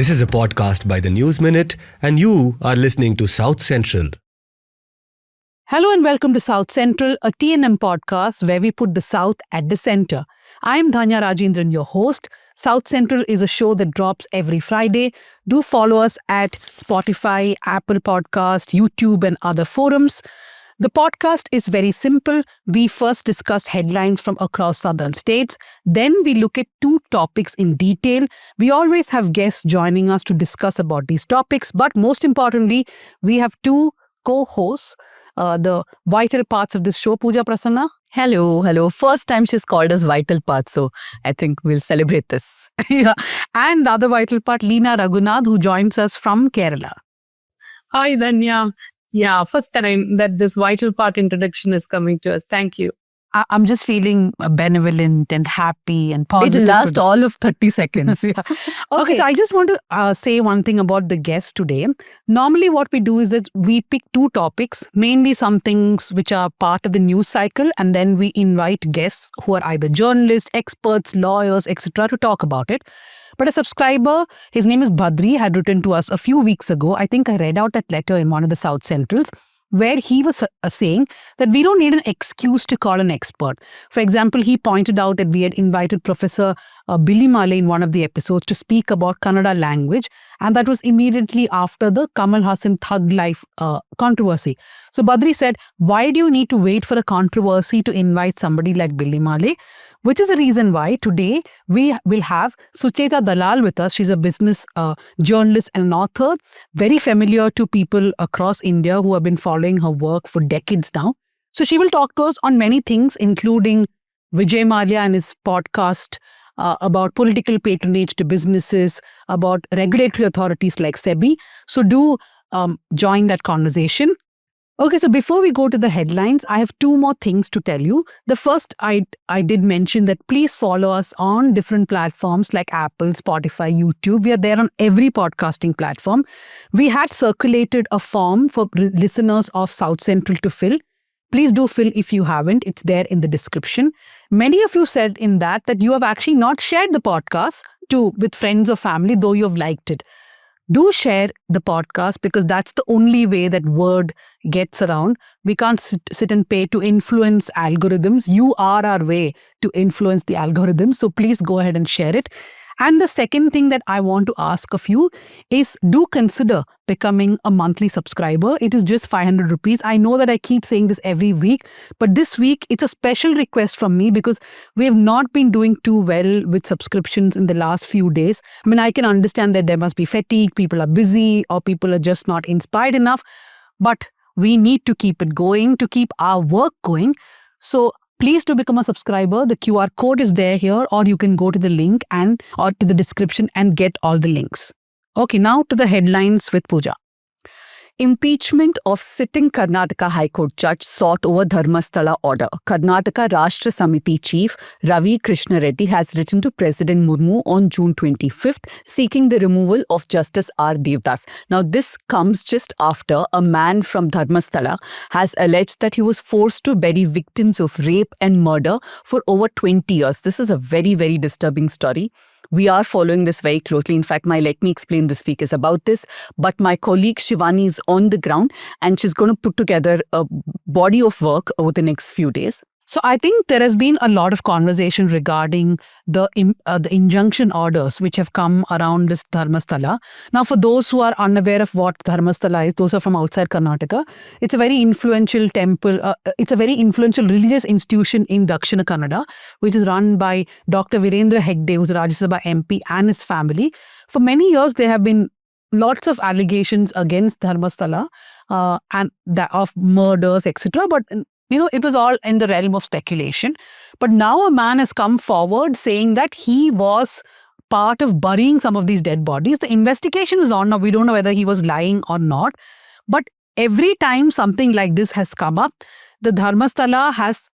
This is a podcast by the News Minute, and you are listening to South Central. Hello and welcome to South Central, a TNM podcast where we put the South at the center. I'm Dhanya Rajendran, your host. South Central is a show that drops every Friday. Do follow us at Spotify, Apple Podcast, YouTube, and other forums. The podcast is very simple. We first discussed headlines from across southern states. Then we look at two topics in detail. We always have guests joining us to discuss about these topics. But most importantly, we have two co-hosts, the vital parts of this show. Pooja Prasanna. Hello. First time she's called us vital part, so I think we'll celebrate this. Yeah. And the other vital part, Leena Raghunath, who joins us from Kerala. Hi, Dhanya. Yeah, first time that this vital part introduction is coming to us. Thank you. I'm just feeling benevolent and happy and positive. It'll last all of 30 seconds. Yeah. Okay, so I just want to say one thing about the guest today. Normally what we do is that we pick two topics, mainly some things which are part of the news cycle, and then we invite guests who are either journalists, experts, lawyers, etc. to talk about it. But a subscriber, his name is Badri, had written to us a few weeks ago. I think I read out that letter in one of the South Centrals, where he was saying that we don't need an excuse to call an expert. For example, he pointed out that we had invited Professor Billy Male in one of the episodes to speak about Kannada language, and that was immediately after the Kamal Haasan Thug Life controversy. So Badri said, why do you need to wait for a controversy to invite somebody like Billy Male? Which is the reason why today we will have Sucheta Dalal with us. She's a business journalist and an author, very familiar to people across India who have been following her work for decades now. So she will talk to us on many things, including Vijay Mallya and his podcast about political patronage to businesses, about regulatory authorities like SEBI. So do join that conversation. Okay, so before we go to the headlines, I have two more things to tell you. The first, I did mention that please follow us on different platforms like Apple, Spotify, YouTube. We are there on every podcasting platform. We had circulated a form for listeners of South Central to fill. Please do fill if you haven't. It's there in the description. Many of you said in that you have actually not shared the podcast with friends or family, though you have liked it. Do share the podcast because that's the only way that word gets around. We can't sit and pay to influence algorithms. You are our way to influence the algorithms. So please go ahead and share it. And the second thing that I want to ask of you is do consider becoming a monthly subscriber. It is just 500 rupees. I know that I keep saying this every week, but this week it's a special request from me because we have not been doing too well with subscriptions in the last few days. I mean, I can understand that there must be fatigue, people are busy, or people are just not inspired enough, but we need to keep it going, to keep our work going. So please do become a subscriber. The QR code is there here, or you can go to the link or to the description and get all the links. Okay, now to the headlines with Pooja. Impeachment of sitting Karnataka High Court judge sought over Dharmasthala order. Karnataka Rashtra Samiti chief Ravi Krishna Reddy has written to President Murmu on June 25th seeking the removal of Justice R. Devdas. Now this comes just after a man from Dharmasthala has alleged that he was forced to bury victims of rape and murder for over 20 years. This is a very, very disturbing story. We are following this very closely. In fact, my Let Me Explain this week is about this. But my colleague Shivani is on the ground and she's going to put together a body of work over the next few days. So I think there has been a lot of conversation regarding the injunction orders which have come around this Dharmasthala. Now, for those who are unaware of what Dharmasthala is, those are from outside Karnataka, it's a very influential temple. It's a very influential religious institution in Dakshina Kannada, which is run by Dr. Virendra Hegde, who's a Rajya Sabha MP, and his family. For many years, there have been lots of allegations against Dharmasthala and of murders, etc. But it was all in the realm of speculation. But now a man has come forward saying that he was part of burying some of these dead bodies. The investigation is on now. We don't know whether he was lying or not. But every time something like this has come up, the Dharmasthala has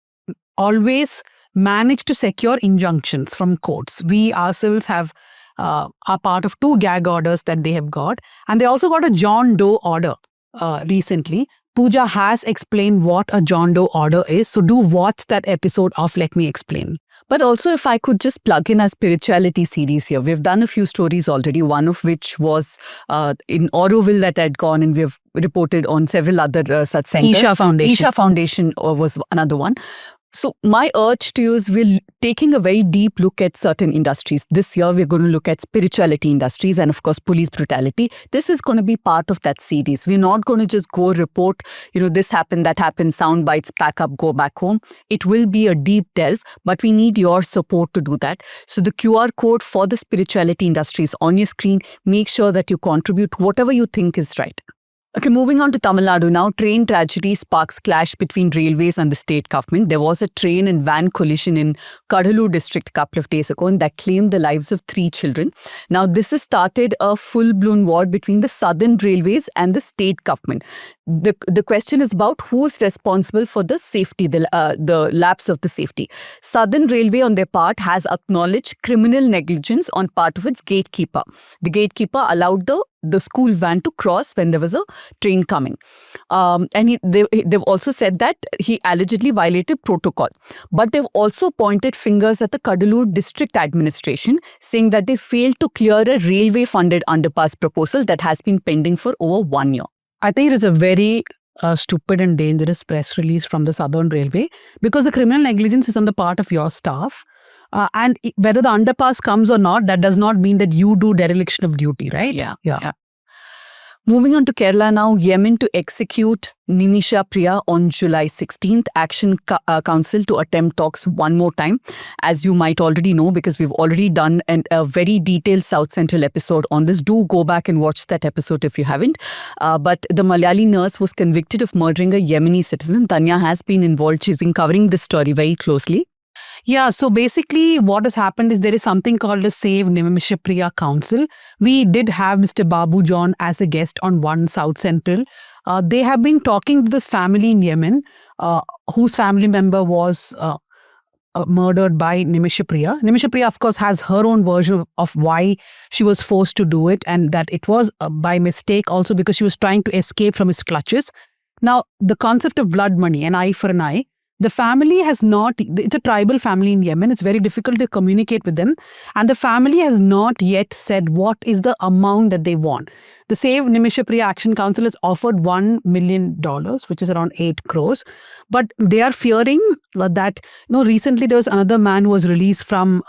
always managed to secure injunctions from courts. We ourselves are part of 2 gag orders that they have got. And they also got a John Doe order recently Pooja has explained what a John Doe order is. So do watch that episode of Let Me Explain. But also, if I could just plug in a spirituality series here, we've done a few stories already, one of which was in Auroville that had gone, and we've reported on several other such centers. Isha Foundation. Isha Foundation was another one. So my urge to you is we're taking a very deep look at certain industries. This year, we're going to look at spirituality industries and, of course, police brutality. This is going to be part of that series. We're not going to just go report, this happened, that happened, sound bites, pack up, go back home. It will be a deep delve, but we need your support to do that. So the QR code for the spirituality industry is on your screen. Make sure that you contribute whatever you think is right. Okay, moving on to Tamil Nadu now. Train tragedy sparks clash between railways and the state government. There was a train and van collision in Kadalur district a couple of days ago, and that claimed the lives of 3 children. Now, this has started a full-blown war between the Southern Railways and the state government. The question is about who is responsible for the safety, the lapse of the safety. Southern Railway, on their part, has acknowledged criminal negligence on part of its gatekeeper. The gatekeeper allowed the school van to cross when there was a train coming. And they've also said that he allegedly violated protocol. But they've also pointed fingers at the Kadalur district administration, saying that they failed to clear a railway-funded underpass proposal that has been pending for over 1 year. I think it is a very stupid and dangerous press release from the Southern Railway, because the criminal negligence is on the part of your staff. And whether the underpass comes or not, that does not mean that you do dereliction of duty, right? Yeah. Moving on to Kerala now, Yemen to execute Nimisha Priya on July 16th. Action Council to attempt talks one more time. As you might already know, because we've already done a very detailed South Central episode on this. Do go back and watch that episode if you haven't. But the Malayali nurse was convicted of murdering a Yemeni citizen. Tanya has been involved. She's been covering this story very closely. Yeah, so basically what has happened is there is something called a Save Nimisha Priya Council. We did have Mr. Babu John as a guest on One South Central. They have been talking to this family in Yemen, whose family member was murdered by Nimisha Priya. Nimisha Priya, of course, has her own version of why she was forced to do it, and that it was by mistake, also because she was trying to escape from his clutches. Now, the concept of blood money, an eye for an eye, the family has not, it's a tribal family in Yemen. It's very difficult to communicate with them. And the family has not yet said what is the amount that they want. The Save Nimisha Priya Action Council has offered $1 million, which is around 8 crores. But they are fearing that, recently there was another man who was released from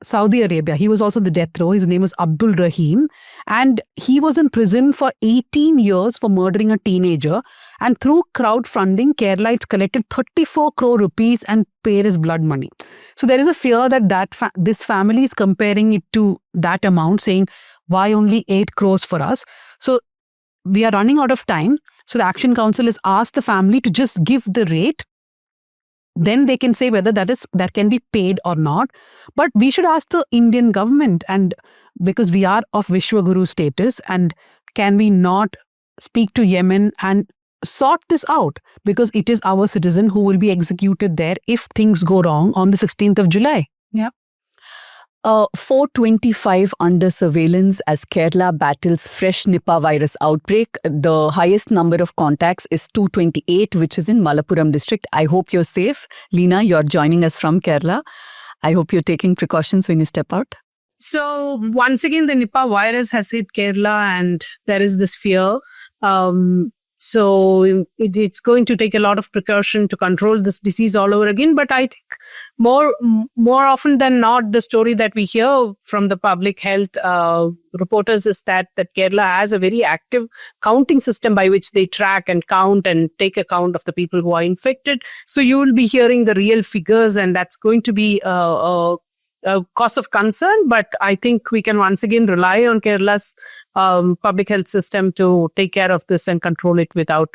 Saudi Arabia. He was also the death row. His name was Abdul Rahim. And he was in prison for 18 years for murdering a teenager. And through crowdfunding, Kerala collected 34 crore rupees and paid his blood money. So there is a fear that this family is comparing it to that amount, saying, why only 8 crores for us? So we are running out of time. So the Action Council has asked the family to just give the rate. Then they can say whether that can be paid or not. But we should ask the Indian government, and because we are of Vishwaguru status, and can we not speak to Yemen and sort this out, because it is our citizen who will be executed there if things go wrong on the 16th of July. Yeah. 425 under surveillance as Kerala battles fresh Nipah virus outbreak. The highest number of contacts is 228, which is in Malappuram district. I hope you're safe. Leena, you're joining us from Kerala. I hope you're taking precautions when you step out. So once again, the Nipah virus has hit Kerala, and there is this fear. So it's going to take a lot of precaution to control this disease all over again. But I think more often than not, the story that we hear from the public health reporters is that Kerala has a very active counting system by which they track and count and take account of the people who are infected. So you will be hearing the real figures, and that's going to be a cause of concern. But I think we can once again rely on Kerala's public health system to take care of this and control it without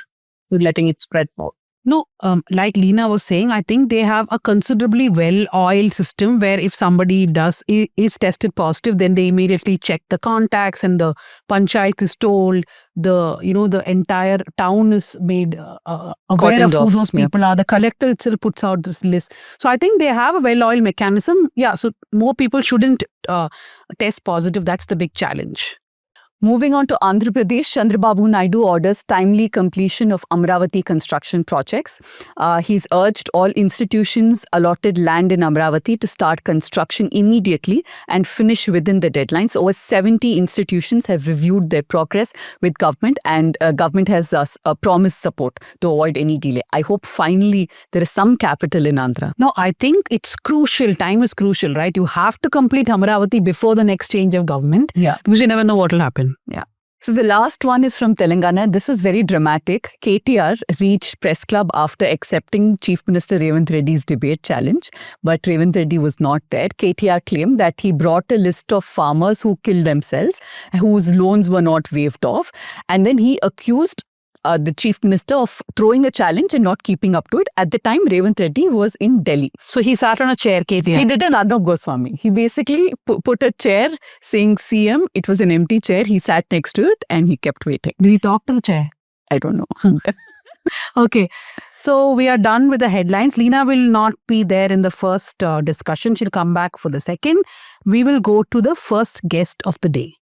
letting it spread more. No, like Leena was saying, I think they have a considerably well-oiled system where if somebody is tested positive, then they immediately check the contacts, and the panchayat is told, the entire town is made aware of who those people are. The collector itself puts out this list. So I think they have a well-oiled mechanism. Yeah, so more people shouldn't test positive. That's the big challenge. Moving on to Andhra Pradesh, Chandrababu Naidu orders timely completion of Amravati construction projects. He's urged all institutions allotted land in Amravati to start construction immediately and finish within the deadlines. Over 70 institutions have reviewed their progress with government, and government has promised support to avoid any delay. I hope finally there is some capital in Andhra. No, I think it's crucial. Time is crucial, right? You have to complete Amaravati before the next change of government. Yeah. Because you never know what will happen. Yeah. So the last one is from Telangana. This is very dramatic. KTR reached press club after accepting Chief Minister Revanth Reddy's debate challenge, but Revanth Reddy was not there. KTR claimed that he brought a list of farmers who killed themselves, whose loans were not waived off, and then he accused the Chief Minister of throwing a challenge and not keeping up to it. At the time, Revanth Reddy was in Delhi. So he sat on a chair, KTR. He did an Arnab Goswami. He basically put a chair saying CM. It was an empty chair. He sat next to it and he kept waiting. Did he talk to the chair? I don't know. Okay. So we are done with the headlines. Leena will not be there in the first discussion. She'll come back for the second. We will go to the first guest of the day.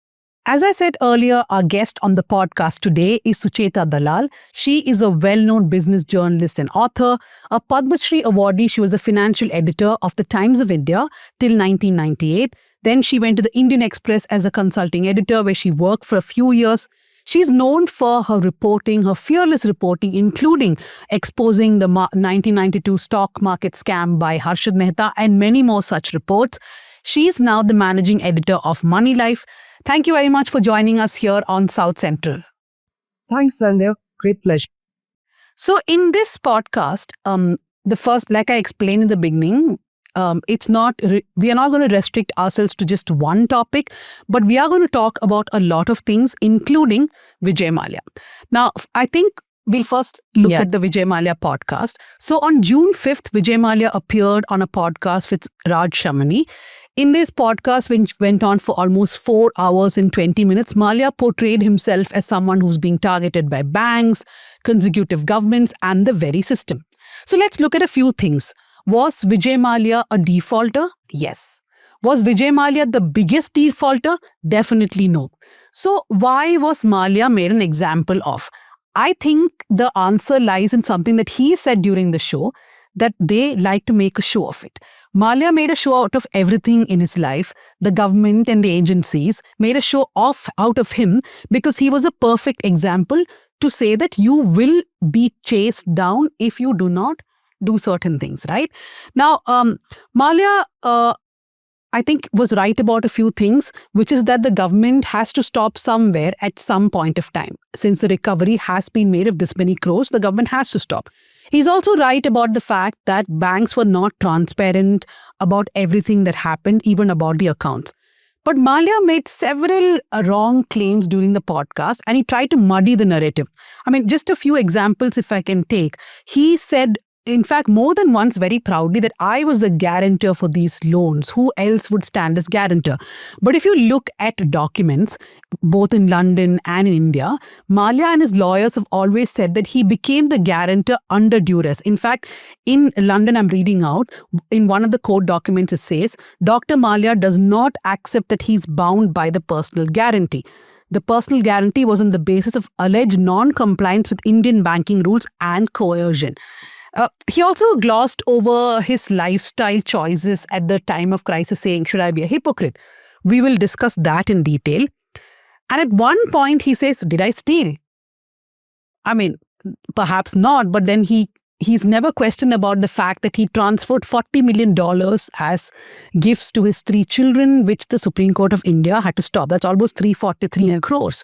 As I said earlier, our guest on the podcast today is Sucheta Dalal. She is a well-known business journalist and author, a Padma Shri awardee. She was the financial editor of the Times of India till 1998. Then she went to the Indian Express as a consulting editor, where she worked for a few years. She's known for her reporting, her fearless reporting, including exposing the 1992 stock market scam by Harshad Mehta and many more such reports. She is now the managing editor of Money Life. Thank you very much for joining us here on South Central. Thanks, Sandhya. Great pleasure. So in this podcast, the first, like I explained in the beginning, we are not going to restrict ourselves to just one topic, but we are going to talk about a lot of things, including Vijay Mallya. Now, I think we'll first look at the Vijay Mallya podcast. So on June 5th, Vijay Mallya appeared on a podcast with Raj Shamani. In this podcast, which went on for almost 4 hours and 20 minutes, Mallya portrayed himself as someone who's being targeted by banks, consecutive governments, and the very system. So let's look at a few things. Was Vijay Mallya a defaulter? Yes. Was Vijay Mallya the biggest defaulter? Definitely no. So why was Mallya made an example of? I think the answer lies in something that he said during the show, that they like to make a show of it. Mallya made a show out of everything in his life. The government and the agencies made a show out of him because he was a perfect example to say that you will be chased down if you do not do certain things, right? Now, Mallya, I think, was right about a few things, which is that the government has to stop somewhere at some point of time. Since the recovery has been made of this many crores, the government has to stop. He's also right about the fact that banks were not transparent about everything that happened, even about the accounts. But Mallya made several wrong claims during the podcast, and he tried to muddy the narrative. I mean, just a few examples if I can take. He said, in fact, more than once very proudly, that I was the guarantor for these loans. Who else would stand as guarantor? But if you look at documents, both in London and in India, Mallya and his lawyers have always said that he became the guarantor under duress. In fact, in London, I'm reading out, in one of the court documents, it says, Dr. Mallya does not accept that he's bound by the personal guarantee. The personal guarantee was on the basis of alleged non-compliance with Indian banking rules and coercion. He also glossed over his lifestyle choices at the time of crisis, saying, should I be a hypocrite? We will discuss that in detail. And at one point, he says, did I steal? I mean, perhaps not, but then he's never questioned about the fact that he transferred $40 million as gifts to his 3 children, which the Supreme Court of India had to stop. That's almost 343 crores.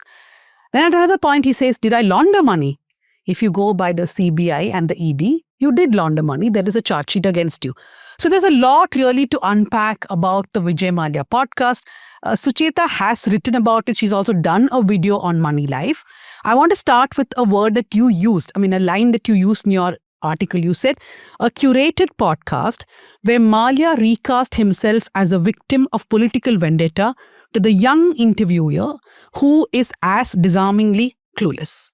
Then at another point, he says, did I launder money? If you go by the CBI and the ED, you did launder money. There is a charge sheet against you. So there's a lot really to unpack about the Vijay Mallya podcast. Sucheta has written about it. She's also done a video on Money Life. I want to start with a word that you used. I mean, a line that you used in your article. You said, a curated podcast where Mallya recast himself as a victim of political vendetta to the young interviewer who is as disarmingly clueless.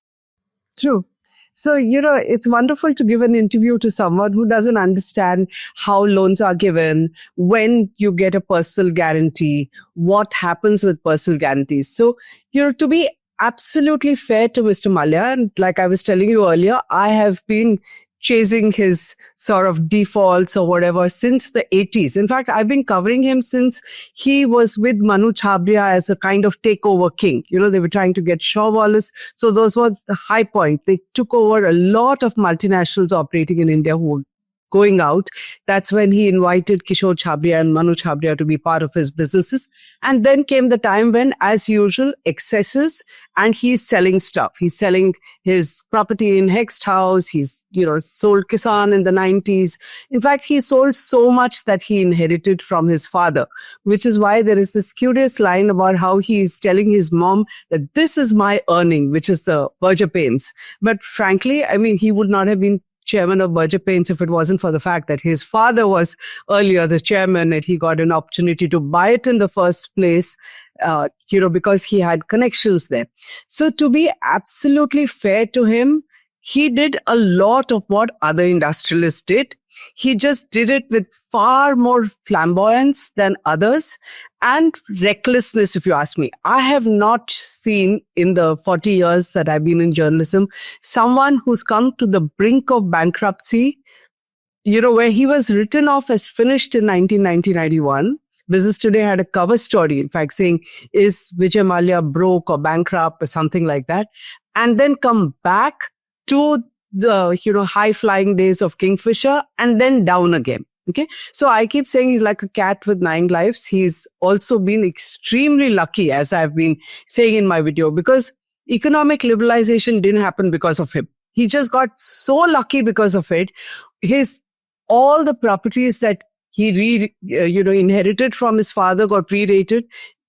True. So, it's wonderful to give an interview to someone who doesn't understand how loans are given, when you get a personal guarantee, what happens with personal guarantees. So, to be absolutely fair to Mr. Mallya, and like I was telling you earlier, I have been chasing his sort of defaults or whatever since the 80s. In fact, I've been covering him since he was with Manu Chhabria as a kind of takeover king. They were trying to get Shaw Wallace. So those were the high point. They took over a lot of multinationals operating in India who were going out. That's when he invited Kishore Chhabria and Manu Chhabria to be part of his businesses. And then came the time when, as usual, excesses, and he's selling stuff. He's selling his property in Hext House. He's, sold Kisan in the 90s. In fact, he sold so much that he inherited from his father, which is why there is this curious line about how he is telling his mom that this is my earning, which is the Berger Paints. But frankly, he would not have been chairman of Berger Paints if it wasn't for the fact that his father was earlier the chairman and he got an opportunity to buy it in the first place, because he had connections there. So to be absolutely fair to him, he did a lot of what other industrialists did. He just did it with far more flamboyance than others and recklessness, if you ask me. I have not seen in the 40 years that I've been in journalism someone who's come to the brink of bankruptcy, where he was written off as finished in 1991. Business Today had a cover story, in fact, saying, is Vijay Mallya broke or bankrupt or something like that? And then come back to the, high-flying days of Kingfisher and then down again. Okay. So I keep saying he's like a cat with 9 lives. He's also been extremely lucky, as I've been saying in my video, because economic liberalization didn't happen because of him. He just got so lucky because of it. All the properties that he inherited from his father got re-rated.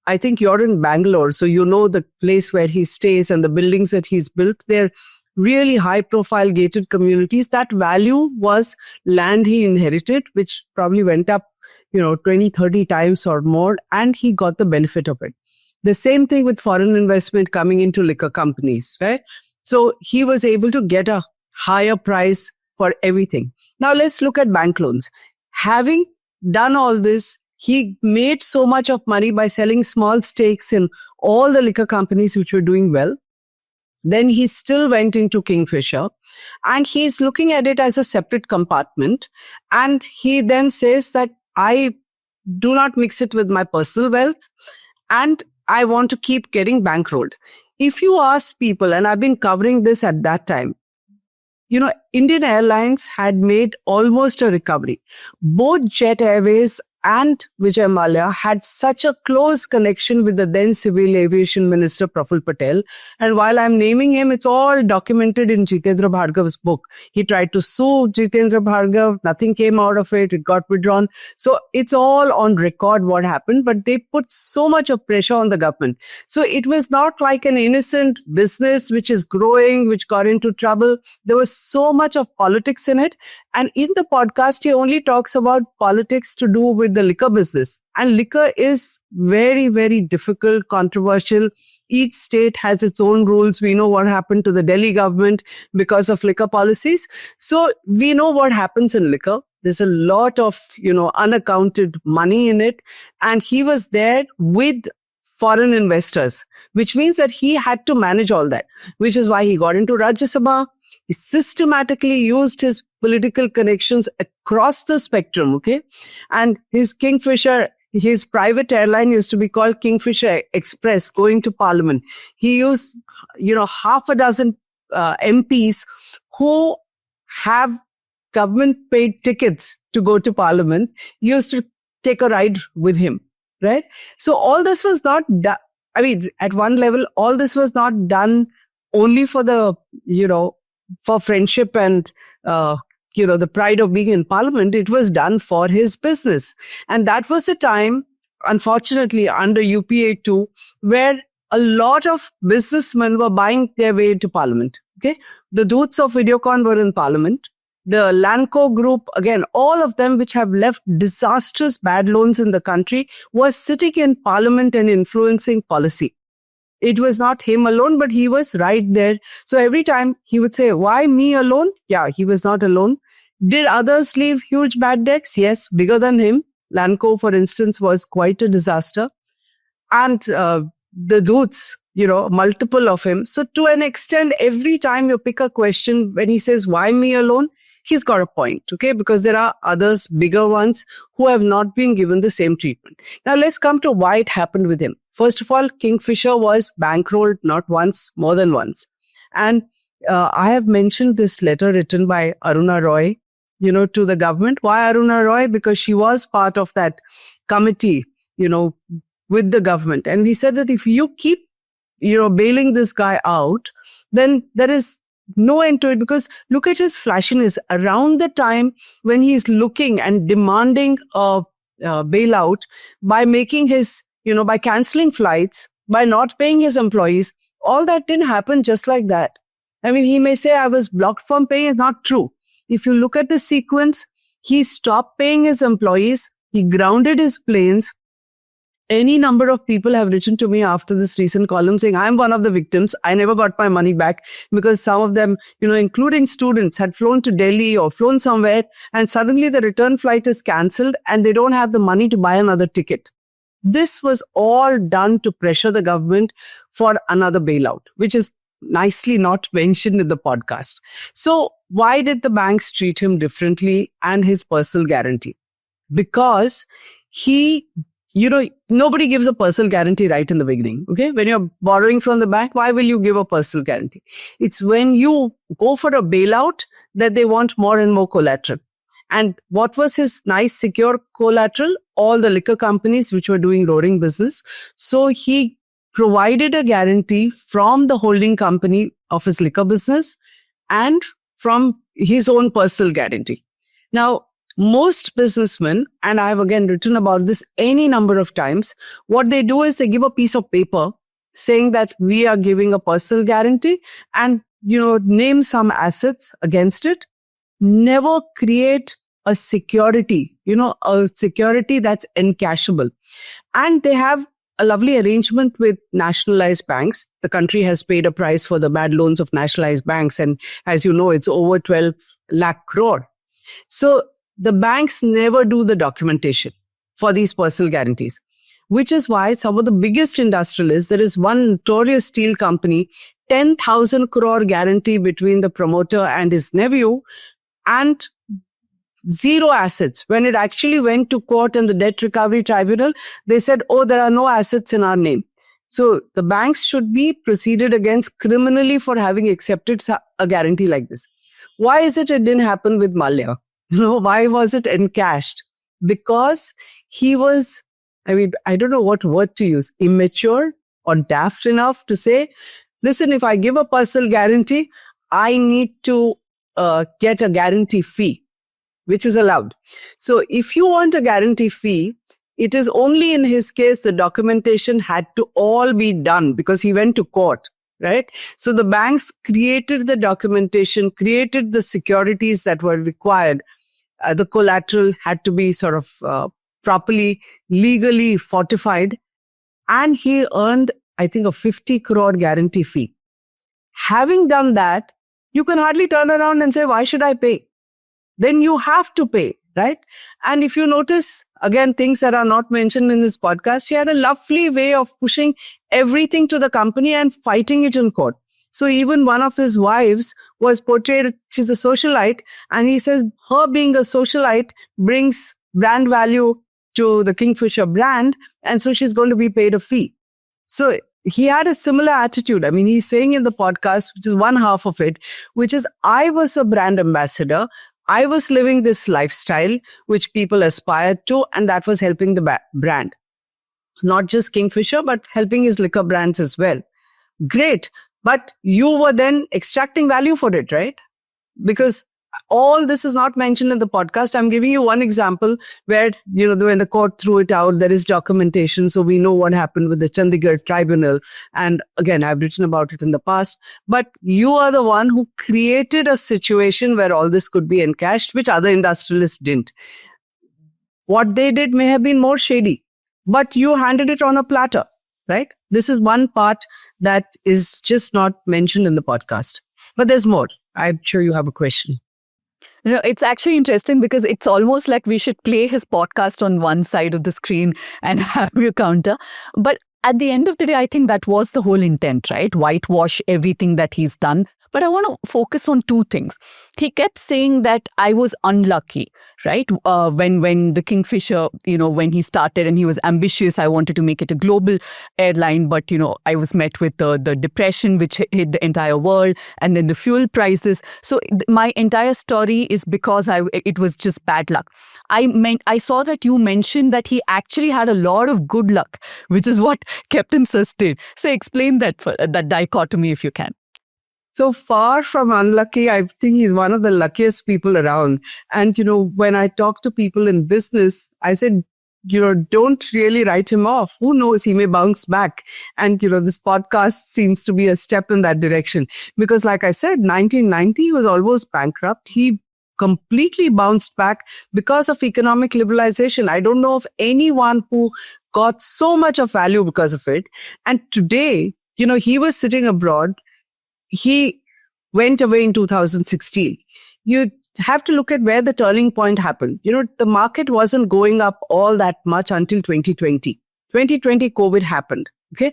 I think you're in Bangalore, so the place where he stays and the buildings that he's built. They're really high-profile gated communities. That value was land he inherited, which probably went up, 20, 30 times or more, and he got the benefit of it. The same thing with foreign investment coming into liquor companies, right? So he was able to get a higher price for everything. Now let's look at bank loans. Having done all this, he made so much of money by selling small stakes in all the liquor companies which were doing well. Then he still went into Kingfisher and he's looking at it as a separate compartment. And he then says that I do not mix it with my personal wealth and I want to keep getting bankrolled. If you ask people, and I've been covering this at that time, Indian Airlines had made almost a recovery. Both Jet Airways and Vijay Mallya had such a close connection with the then Civil Aviation Minister Praful Patel. And while I'm naming him, it's all documented in Jitendra Bhargav's book. He tried to sue Jitendra Bhargav. Nothing came out of it. It got withdrawn. So it's all on record what happened, but they put so much of pressure on the government. So it was not like an innocent business which is growing, which got into trouble. There was so much of politics in it. And in the podcast, he only talks about politics to do with the liquor business. And liquor is very, very difficult, controversial. Each state has its own rules. We know what happened to the Delhi government because of liquor policies. So we know what happens in liquor. There's a lot of, unaccounted money in it. And he was there with foreign investors, which means that he had to manage all that, which is why he got into Rajya Sabha. He systematically used his political connections across the spectrum, okay? And his Kingfisher, his private airline used to be called Kingfisher Express, going to Parliament. He used, half a dozen MPs who have government-paid tickets to go to Parliament, used to take a ride with him, right? So all this was not done. At one level, all this was not done only for the, for friendship and, the pride of being in Parliament. It was done for his business. And that was the time, unfortunately, under UPA 2, where a lot of businessmen were buying their way into Parliament. Okay. The Doots of Videocon were in Parliament. The Lanco Group, again, all of them which have left disastrous bad loans in the country, was sitting in Parliament and influencing policy. It was not him alone, but he was right there. So every time he would say, why me alone? Yeah, he was not alone. Did others leave huge bad debts? Yes, bigger than him. Lanco, for instance, was quite a disaster. And the Doots, multiple of him. So to an extent, every time you pick a question, when he says, why me alone? He's got a point, okay? Because there are others, bigger ones, who have not been given the same treatment. Now, let's come to why it happened with him. First of all, Kingfisher was bankrolled not once, more than once. And I have mentioned this letter written by Aruna Roy, to the government. Why Aruna Roy? Because she was part of that committee, with the government. And we said that if you keep, bailing this guy out, then there is no end to it, because look at his flashiness. Around the time when he's looking and demanding a bailout by making his, by cancelling flights, by not paying his employees, all that didn't happen just like that. I mean, he may say I was blocked from paying. It's not true. If you look at the sequence, he stopped paying his employees. He grounded his planes. Any number of people have written to me after this recent column saying, I'm one of the victims. I never got my money back because some of them, including students, had flown to Delhi or flown somewhere, and suddenly the return flight is cancelled and they don't have the money to buy another ticket. This was all done to pressure the government for another bailout, which is nicely not mentioned in the podcast. So why did the banks treat him differently and his personal guarantee? Because he, nobody gives a personal guarantee right in the beginning. Okay. When you're borrowing from the bank, why will you give a personal guarantee? It's when you go for a bailout that they want more and more collateral. And what was his nice secure collateral? All the liquor companies which were doing roaring business. So he provided a guarantee from the holding company of his liquor business and from his own personal guarantee. Now, most businessmen, and I have again written about this any number of times, what they do is they give a piece of paper saying that we are giving a personal guarantee and, name some assets against it. Never create a security, a security that's encashable. And they have a lovely arrangement with nationalized banks. The country has paid a price for the bad loans of nationalized banks. And as you know, it's over 12 lakh crore. So the banks never do the documentation for these personal guarantees, which is why some of the biggest industrialists, there is one notorious steel company, 10,000 crore guarantee between the promoter and his nephew, and zero assets. When it actually went to court and the debt recovery tribunal, they said, oh, there are no assets in our name. So the banks should be proceeded against criminally for having accepted a guarantee like this. Why is it didn't happen with Mallya? Why was it encashed? Because he was, I don't know what word to use, immature or daft enough to say, listen, if I give a personal guarantee, I need to get a guarantee fee, which is allowed. So if you want a guarantee fee, it is only in his case the documentation had to all be done because he went to court, right? So the banks created the documentation, created the securities that were required. The collateral had to be sort of properly, legally fortified. And he earned, I think, a 50 crore guarantee fee. Having done that, you can hardly turn around and say, why should I pay? Then you have to pay, right? And if you notice, again, things that are not mentioned in this podcast, he had a lovely way of pushing everything to the company and fighting it in court. So even one of his wives was portrayed, she's a socialite, and he says her being a socialite brings brand value to the Kingfisher brand, and so she's going to be paid a fee. So he had a similar attitude. I mean, he's saying in the podcast, which is one half of it, which is, I was a brand ambassador. I was living this lifestyle, which people aspired to, and that was helping the brand. Not just Kingfisher, but helping his liquor brands as well. Great. But you were then extracting value for it, right? Because all this is not mentioned in the podcast. I'm giving you one example where, when the court threw it out, there is documentation. So we know what happened with the Chandigarh tribunal. And again, I've written about it in the past. But you are the one who created a situation where all this could be encashed, which other industrialists didn't. What they did may have been more shady, but you handed it on a platter. right? This is one part that is just not mentioned in the podcast. But there's more. I'm sure you have a question. It's actually interesting because it's almost like we should play his podcast on one side of the screen and have you counter. But at the end of the day, I think that was the whole intent, right? Whitewash everything that he's done. But I want to focus on two things. He kept saying that I was unlucky, right? When the Kingfisher, when he started and he was ambitious, I wanted to make it a global airline. But, I was met with the depression, which hit the entire world, and then the fuel prices. So my entire story is because it was just bad luck. I saw that you mentioned that he actually had a lot of good luck, which is what kept him sustained. So explain that dichotomy if you can. So far from unlucky, I think he's one of the luckiest people around. And, when I talk to people in business, I said, don't really write him off. Who knows? He may bounce back. And, this podcast seems to be a step in that direction. Because like I said, 1990 he was almost bankrupt. He completely bounced back because of economic liberalization. I don't know of anyone who got so much of value because of it. And today, he was sitting abroad. He went away in 2016. You have to look at where the turning point happened. The market wasn't going up all that much until 2020. 2020, COVID happened. Okay.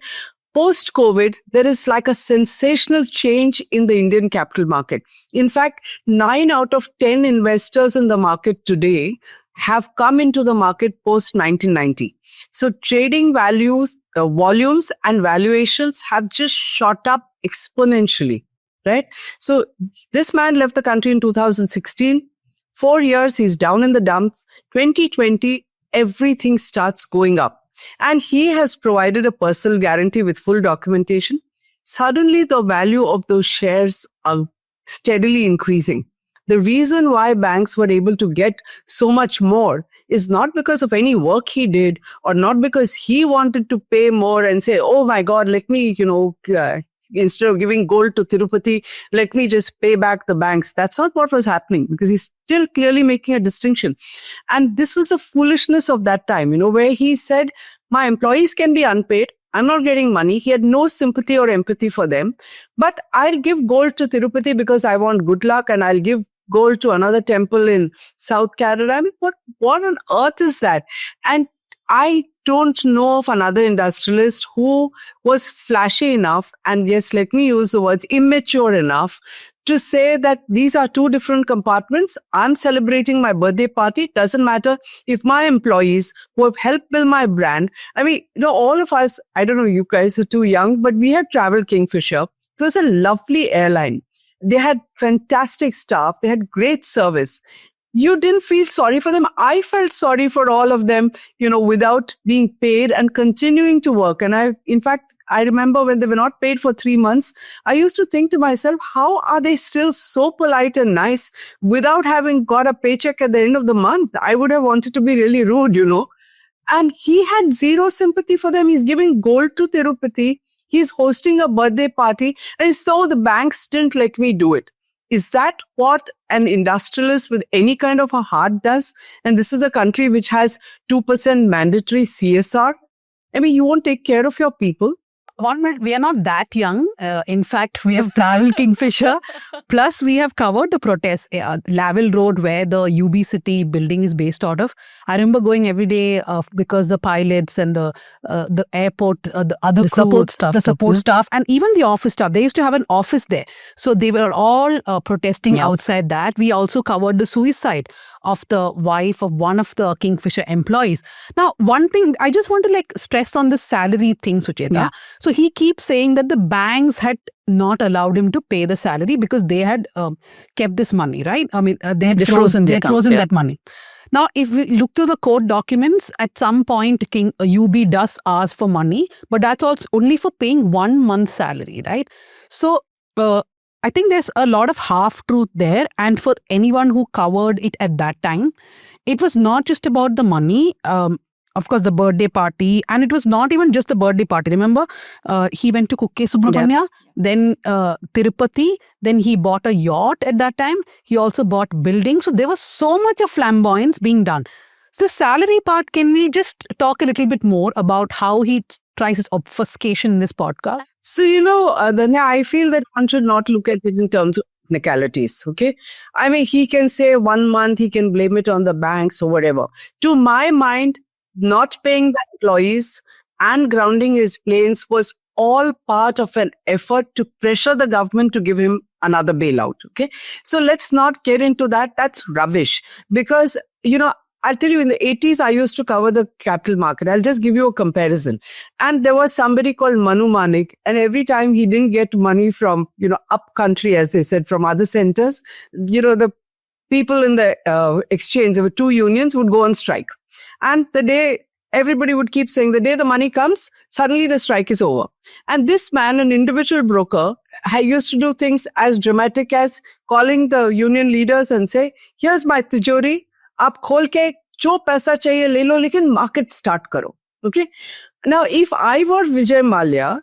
Post-COVID, there is like a sensational change in the Indian capital market. In fact, 9 out of 10 investors in the market today have come into the market post-1990. So trading volumes and valuations have just shot up exponentially, right? So this man left the country in 2016. 4 years, he's down in the dumps. 2020, everything starts going up. And he has provided a personal guarantee with full documentation. Suddenly, the value of those shares are steadily increasing. The reason why banks were able to get so much more is not because of any work he did or not because he wanted to pay more and say, oh my God, let me, instead of giving gold to Tirupati, let me just pay back the banks. That's not what was happening because he's still clearly making a distinction. And this was the foolishness of that time, where he said, my employees can be unpaid. I'm not getting money. He had no sympathy or empathy for them. But I'll give gold to Tirupati because I want good luck, and I'll give gold to another temple in South Kerala. I mean, what on earth is that? And I don't know of another industrialist who was flashy enough, and yes, let me use the words immature enough, to say that these are two different compartments. I'm celebrating my birthday party. Doesn't matter if my employees who have helped build my brand. I mean, all of us, I don't know, you guys are too young, but we had traveled Kingfisher. It was a lovely airline. They had fantastic staff. They had great service. You didn't feel sorry for them. I felt sorry for all of them, without being paid and continuing to work. And I remember when they were not paid for 3 months, I used to think to myself, how are they still so polite and nice without having got a paycheck at the end of the month? I would have wanted to be really rude, And he had zero sympathy for them. He's giving gold to Tirupati. He's hosting a birthday party. And so the banks didn't let me do it. Is that what an industrialist with any kind of a heart does? And this is a country which has 2% mandatory CSR. I mean, you won't take care of your people. 1 minute, we are not that young. In fact, we have traveled Kingfisher. Plus, we have covered the protest, Lavelle Road, where the UB City building is based out of. I remember going every day because the pilots and the airport, the other crew, support staff, and even the office staff, they used to have an office there. So they were all protesting outside that. We also covered the suicide of the wife of one of the Kingfisher employees. Now, one thing, I just want to stress on the salary thing, Sucheta. Yeah. So he keeps saying that the banks had not allowed him to pay the salary because they had kept this money, right? I mean, they had frozen that money. Now, if we look to the court documents, at some point, UB does ask for money, but that's also only for paying 1 month's salary, right? So, I think there's a lot of half-truth there. And for anyone who covered it at that time, it was not just about the money. Of course, the birthday party. And it was not even just the birthday party. Remember, he went to Kukke Subramanya, then Tirupati, then he bought a yacht at that time. He also bought buildings. So there was so much of flamboyance being done. So, salary part, can we just talk a little bit more about how he tries his obfuscation in this podcast? So, Danya, I feel that one should not look at it in terms of technicalities, okay? I mean, he can say 1 month, he can blame it on the banks or whatever. To my mind, not paying the employees and grounding his planes was all part of an effort to pressure the government to give him another bailout, okay? So let's not get into that. That's rubbish. Because, I'll tell you, in the 80s, I used to cover the capital market. I'll just give you a comparison. And there was somebody called Manu Manik. And every time he didn't get money from, up country, as they said, from other centers, the people in the exchange, there were 2 unions, would go on strike. And the day everybody would keep saying, the day the money comes, suddenly the strike is over. And this man, an individual broker, used to do things as dramatic as calling the union leaders and say, here's my tijori. आप खोल के जो पैसा चाहिए ले लो लेकिन market start करो. Okay. Now, if I were Vijay Mallya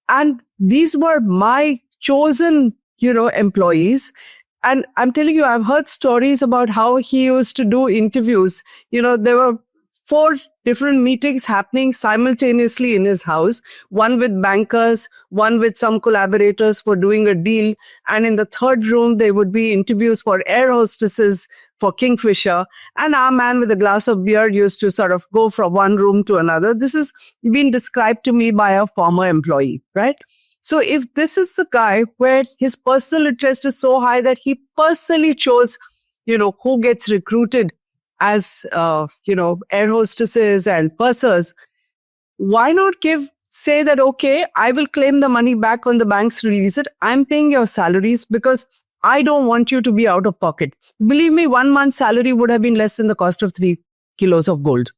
and these were my chosen, employees, and I'm telling you, I've heard stories about how he used to do interviews. There were 4 different meetings happening simultaneously in his house, one with bankers, one with some collaborators for doing a deal. And in the 3rd room, there would be interviews for air hostesses for Kingfisher. And our man with a glass of beer used to sort of go from one room to another. This has been described to me by a former employee, right? So if this is the guy where his personal interest is so high that he personally chose, who gets recruited as, air hostesses and pursers, why not say that, okay, I will claim the money back when the banks release it. I'm paying your salaries because I don't want you to be out of pocket. Believe me, 1 month's salary would have been less than the cost of 3 kilos of gold.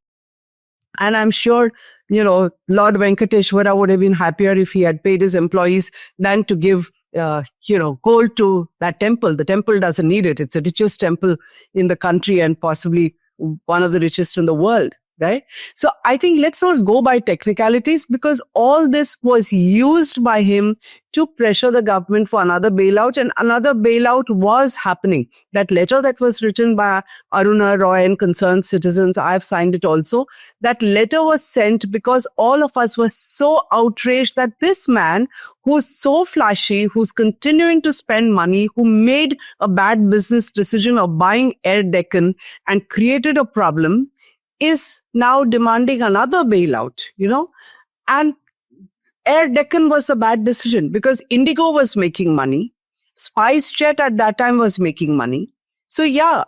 And I'm sure, Lord Venkateshwara would have been happier if he had paid his employees than to give, gold to that temple. The temple doesn't need it. It's the richest temple in the country and possibly one of the richest in the world, right? So I think let's not go by technicalities because all this was used by him to pressure the government for another bailout, and another bailout was happening. That letter that was written by Aruna Roy and concerned citizens, I've signed it also. That letter was sent because all of us were so outraged that this man who's so flashy, who's continuing to spend money, who made a bad business decision of buying Air Deccan and created a problem, is now demanding another bailout, and Air Deccan was a bad decision because Indigo was making money. SpiceJet at that time was making money. So yeah,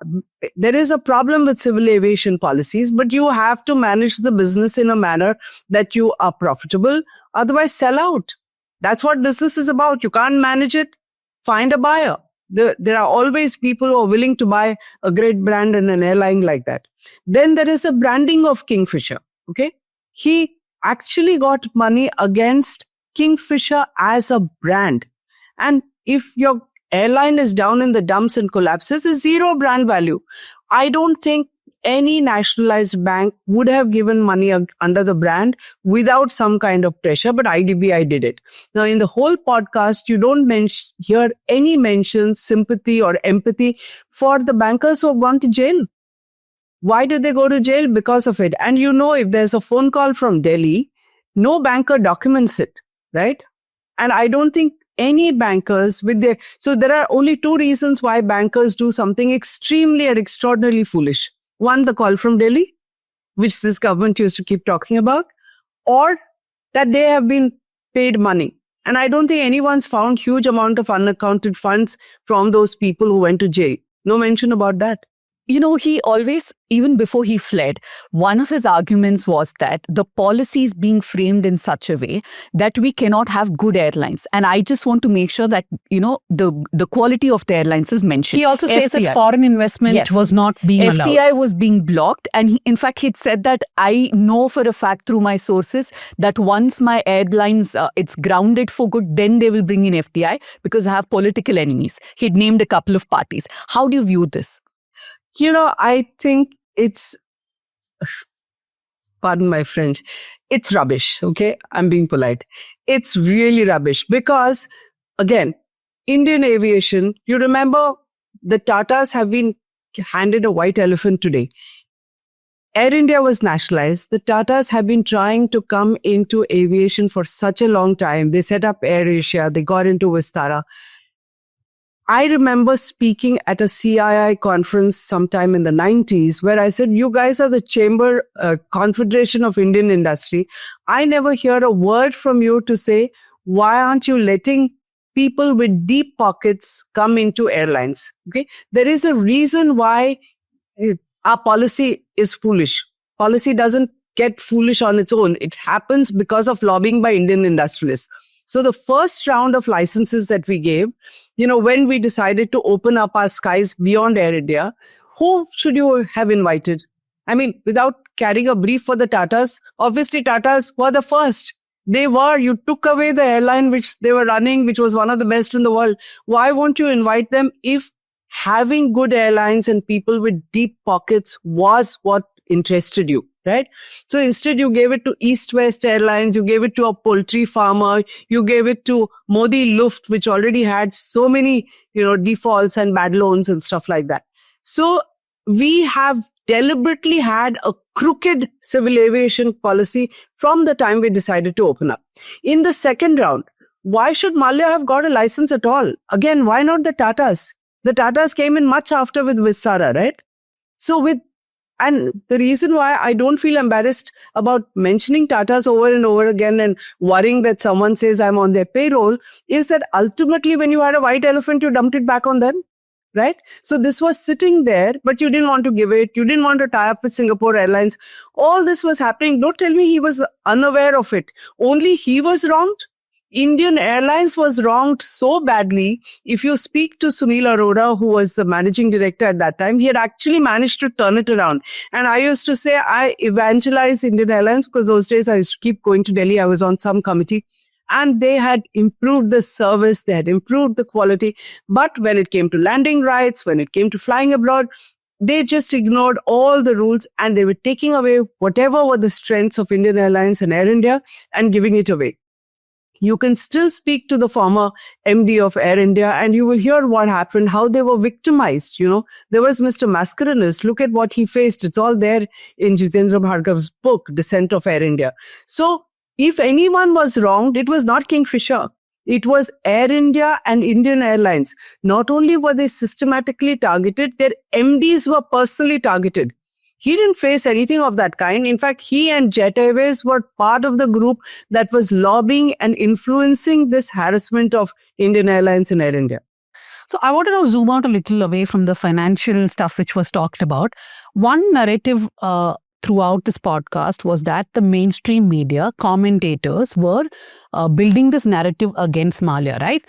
there is a problem with civil aviation policies, but you have to manage the business in a manner that you are profitable. Otherwise, sell out. That's what business is about. You can't manage it. Find a buyer. There are always people who are willing to buy a great brand and an airline like that. Then there is a branding of Kingfisher. Okay. He actually got money against Kingfisher as a brand. And if your airline is down in the dumps and collapses, it's 0 brand value. I don't think any nationalized bank would have given money under the brand without some kind of pressure, but IDBI did it. Now, in the whole podcast, you don't hear any mention, sympathy or empathy for the bankers who have gone to jail. Why did they go to jail? Because of it. And if there's a phone call from Delhi, no banker documents it, right? And I don't think any bankers so there are only 2 reasons why bankers do something extremely and extraordinarily foolish. One, the call from Delhi, which this government used to keep talking about, or that they have been paid money. And I don't think anyone's found huge amount of unaccounted funds from those people who went to jail. No mention about that. He always, even before he fled, one of his arguments was that the policy is being framed in such a way that we cannot have good airlines. And I just want to make sure that, the quality of the airlines is mentioned. He also says that foreign investment was not being allowed. FDI was being blocked. And in fact, he'd said that I know for a fact through my sources that once my airlines, it's grounded for good, then they will bring in FDI because I have political enemies. He'd named a couple of parties. How do you view this? I think it's, pardon my French, it's rubbish, okay? I'm being polite. It's really rubbish because, again, Indian aviation, you remember the Tatas have been handed a white elephant today. Air India was nationalized. The Tatas have been trying to come into aviation for such a long time. They set up Air Asia. They got into Vistara. I remember speaking at a CII conference sometime in the 90s where I said, you guys are the Chamber Confederation of Indian Industry. I never hear a word from you to say, why aren't you letting people with deep pockets come into airlines? Okay, there is a reason why our policy is foolish. Policy doesn't get foolish on its own. It happens because of lobbying by Indian industrialists. So the first round of licenses that we gave, when we decided to open up our skies beyond Air India, who should you have invited? I mean, without carrying a brief for the Tatas, obviously Tatas were the first. You took away the airline which they were running, which was one of the best in the world. Why won't you invite them if having good airlines and people with deep pockets was what interested you, right? So instead you gave it to East West Airlines, you gave it to a poultry farmer, you gave it to Modi Luft, which already had so many, defaults and bad loans and stuff like that. So we have deliberately had a crooked civil aviation policy from the time we decided to open up. In the second round, why should Maल्या have got a license at all? Again, why not the Tatas? The Tatas came in much after with Vistara, right? And the reason why I don't feel embarrassed about mentioning Tatas over and over again and worrying that someone says I'm on their payroll is that ultimately when you had a white elephant, you dumped it back on them, right? So this was sitting there, but you didn't want to give it. You didn't want to tie up with Singapore Airlines. All this was happening. Don't tell me he was unaware of it. Only he was wronged. Indian Airlines was wronged so badly. If you speak to Sunil Arora, who was the managing director at that time, he had actually managed to turn it around. And I used to say I evangelized Indian Airlines because those days I used to keep going to Delhi. I was on some committee and they had improved the service. They had improved the quality. But when it came to landing rights, when it came to flying abroad, they just ignored all the rules and they were taking away whatever were the strengths of Indian Airlines and Air India and giving it away. You can still speak to the former MD of Air India and you will hear what happened, how they were victimized. There was Mr. Mascarenhas. Look at what he faced. It's all there in Jitendra Bhargav's book, Descent of Air India. So if anyone was wronged, it was not Kingfisher. It was Air India and Indian Airlines. Not only were they systematically targeted, their MDs were personally targeted. He didn't face anything of that kind. In fact, he and Jet Airways were part of the group that was lobbying and influencing this harassment of Indian Airlines and Air India. So I want to now zoom out a little away from the financial stuff which was talked about. One narrative throughout this podcast was that the mainstream media commentators were building this narrative against Maल्या, right?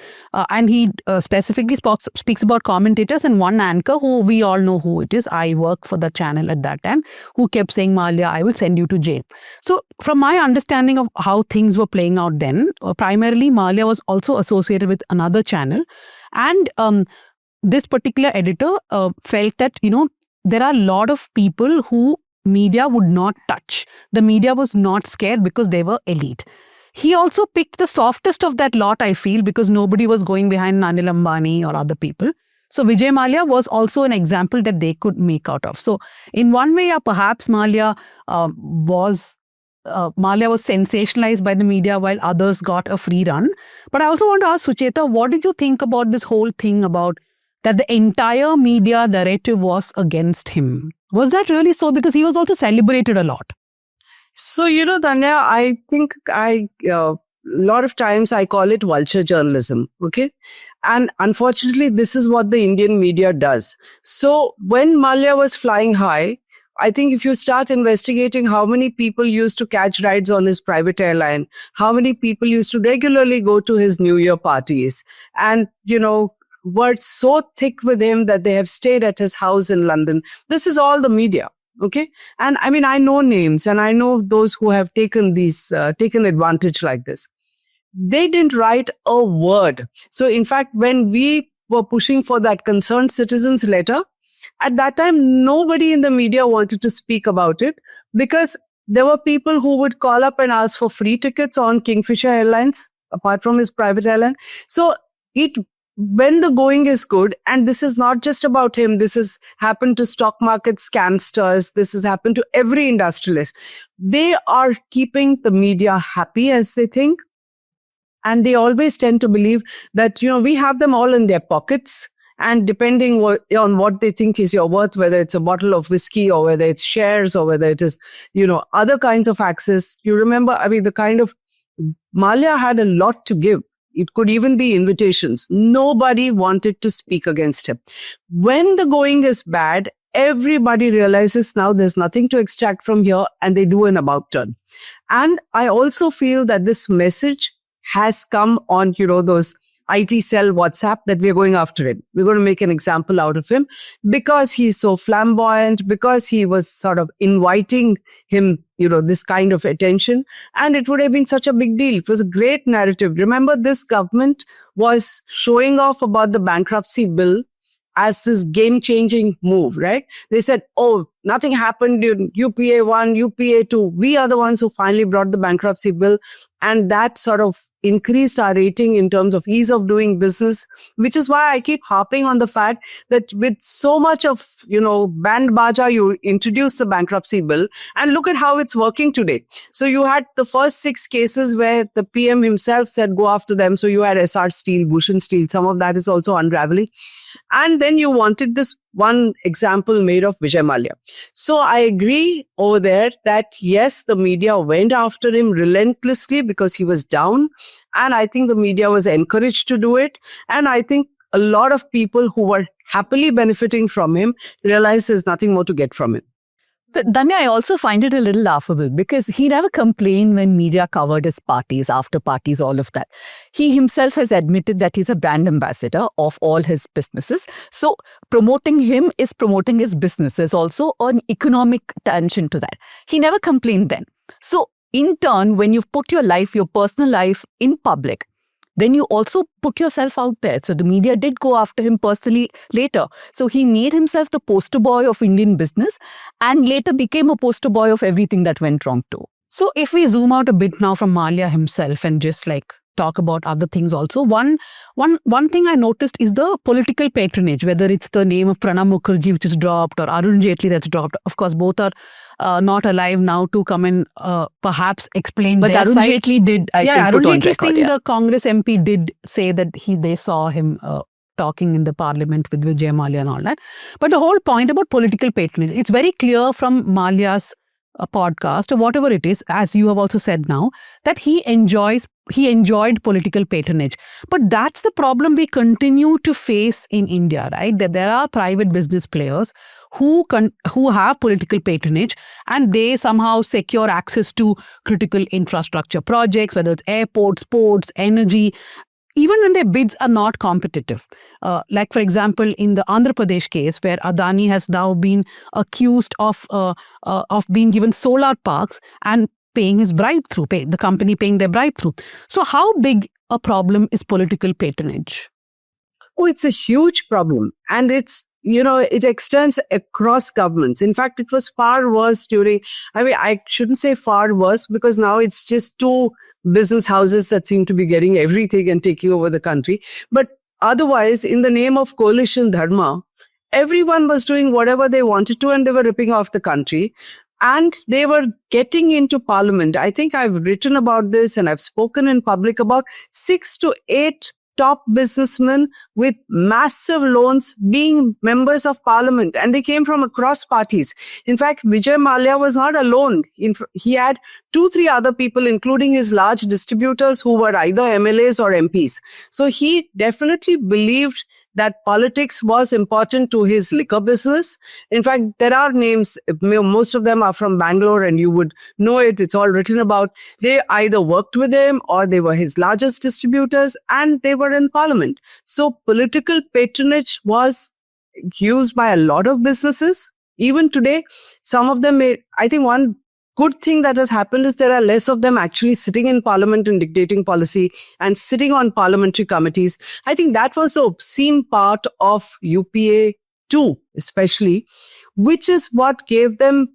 And he specifically speaks about commentators and one anchor who we all know who it is. I work for the channel at that time, who kept saying, Maल्या, I will send you to jail. So from my understanding of how things were playing out then, primarily Maल्या was also associated with another channel. And this particular editor felt that, there are a lot of people who media would not touch. The media was not scared because they were elite. He also picked the softest of that lot, I feel, because nobody was going behind Anil Ambani or other people. So Vijay Maल्या was also an example that they could make out of. So in one way, perhaps Maल्या was sensationalized by the media while others got a free run. But I also want to ask Sucheta, what did you think about this whole thing about that the entire media narrative was against him? Was that really so? Because he was also celebrated a lot. So, Danya, I think a lot of times I call it vulture journalism, okay? And unfortunately, this is what the Indian media does. So when Maल्या was flying high, I think if you start investigating how many people used to catch rides on his private airline, how many people used to regularly go to his New Year parties and, were so thick with him that they have stayed at his house in London. This is all the media. Okay. And I mean, I know names and I know those who have taken advantage like this. They didn't write a word. So in fact, when we were pushing for that concerned citizens letter, at that time, nobody in the media wanted to speak about it because there were people who would call up and ask for free tickets on Kingfisher Airlines, apart from his private airline. So it when the going is good, and this is not just about him, this has happened to stock market scamsters, this has happened to every industrialist. They are keeping the media happy, as they think. And they always tend to believe that, we have them all in their pockets. And depending on what they think is your worth, whether it's a bottle of whiskey or whether it's shares or whether it is, other kinds of access. You remember, the kind of Malia had a lot to give. It could even be invitations. Nobody wanted to speak against him. When the going is bad, everybody realizes now there's nothing to extract from here, and they do an about turn. And I also feel that this message has come on, those IT cell WhatsApp, that we're going after him. We're going to make an example out of him because he's so flamboyant, because he was sort of inviting him, this kind of attention. And it would have been such a big deal. It was a great narrative. Remember, this government was showing off about the bankruptcy bill as this game-changing move, right? They said, oh, nothing happened in UPA 1, UPA 2. We are the ones who finally brought the bankruptcy bill. And that sort of increased our rating in terms of ease of doing business, which is why I keep harping on the fact that with so much of, band baja, you introduced the bankruptcy bill, and look at how it's working today. So you had the first 6 cases where the PM himself said, go after them. So you had SR Steel, Bhushan Steel. Some of that is also unraveling. And then you wanted this one example made of Vijay Mallya. So I agree over there that yes, the media went after him relentlessly because he was down. And I think the media was encouraged to do it. And I think a lot of people who were happily benefiting from him realized there's nothing more to get from him. But Danya, I also find it a little laughable because he never complained when media covered his parties, after parties, all of that. He himself has admitted that he's a brand ambassador of all his businesses. So promoting him is promoting his businesses, also an economic tension to that. He never complained then. So in turn, when you've put your life, your personal life in public, then you also put yourself out there. So the media did go after him personally later. So he made himself the poster boy of Indian business and later became a poster boy of everything that went wrong too. So if we zoom out a bit now from Malia himself and just talk about other things also, one thing I noticed is the political patronage, whether it's the name of Pranab Mukherjee which is dropped or Arun Jaitley that's dropped. Of course, both are not alive now to come and perhaps explain but their Arun side. Jaitley did, I think, Arun put on Jaitley's record. thing, the Congress MP did say that they saw him talking in the parliament with Vijay Mallya and all that. But the whole point about political patronage, it's very clear from Malya's podcast or whatever it is, as you have also said now, that he enjoyed political patronage. But that's the problem we continue to face in India, right? That there are private business players who have political patronage and they somehow secure access to critical infrastructure projects, whether it's airports, ports, energy, even when their bids are not competitive. Like, for example, in the Andhra Pradesh case, where Adani has now been accused of being given solar parks and paying his bribe through, the company paying their bribe through. So how big a problem is political patronage? Oh, it's a huge problem. And it's, it extends across governments. In fact, it was far worse I shouldn't say far worse because now it's just 2 business houses that seem to be getting everything and taking over the country. But otherwise, in the name of coalition dharma, everyone was doing whatever they wanted to and they were ripping off the country. And they were getting into parliament. I think I've written about this and I've spoken in public about 6 to 8 top businessmen with massive loans being members of parliament, and they came from across parties. In fact, Vijay Mallya was not alone. He had 2-3 other people, including his large distributors who were either MLAs or MPs. So he definitely believed that politics was important to his liquor business. In fact, there are names, most of them are from Bangalore and you would know it, it's all written about. They either worked with him or they were his largest distributors and they were in parliament. So political patronage was used by a lot of businesses. Even today, some of them I think one good thing that has happened is there are less of them actually sitting in parliament and dictating policy and sitting on parliamentary committees. I think that was the obscene part of UPA 2, especially, which is what gave them,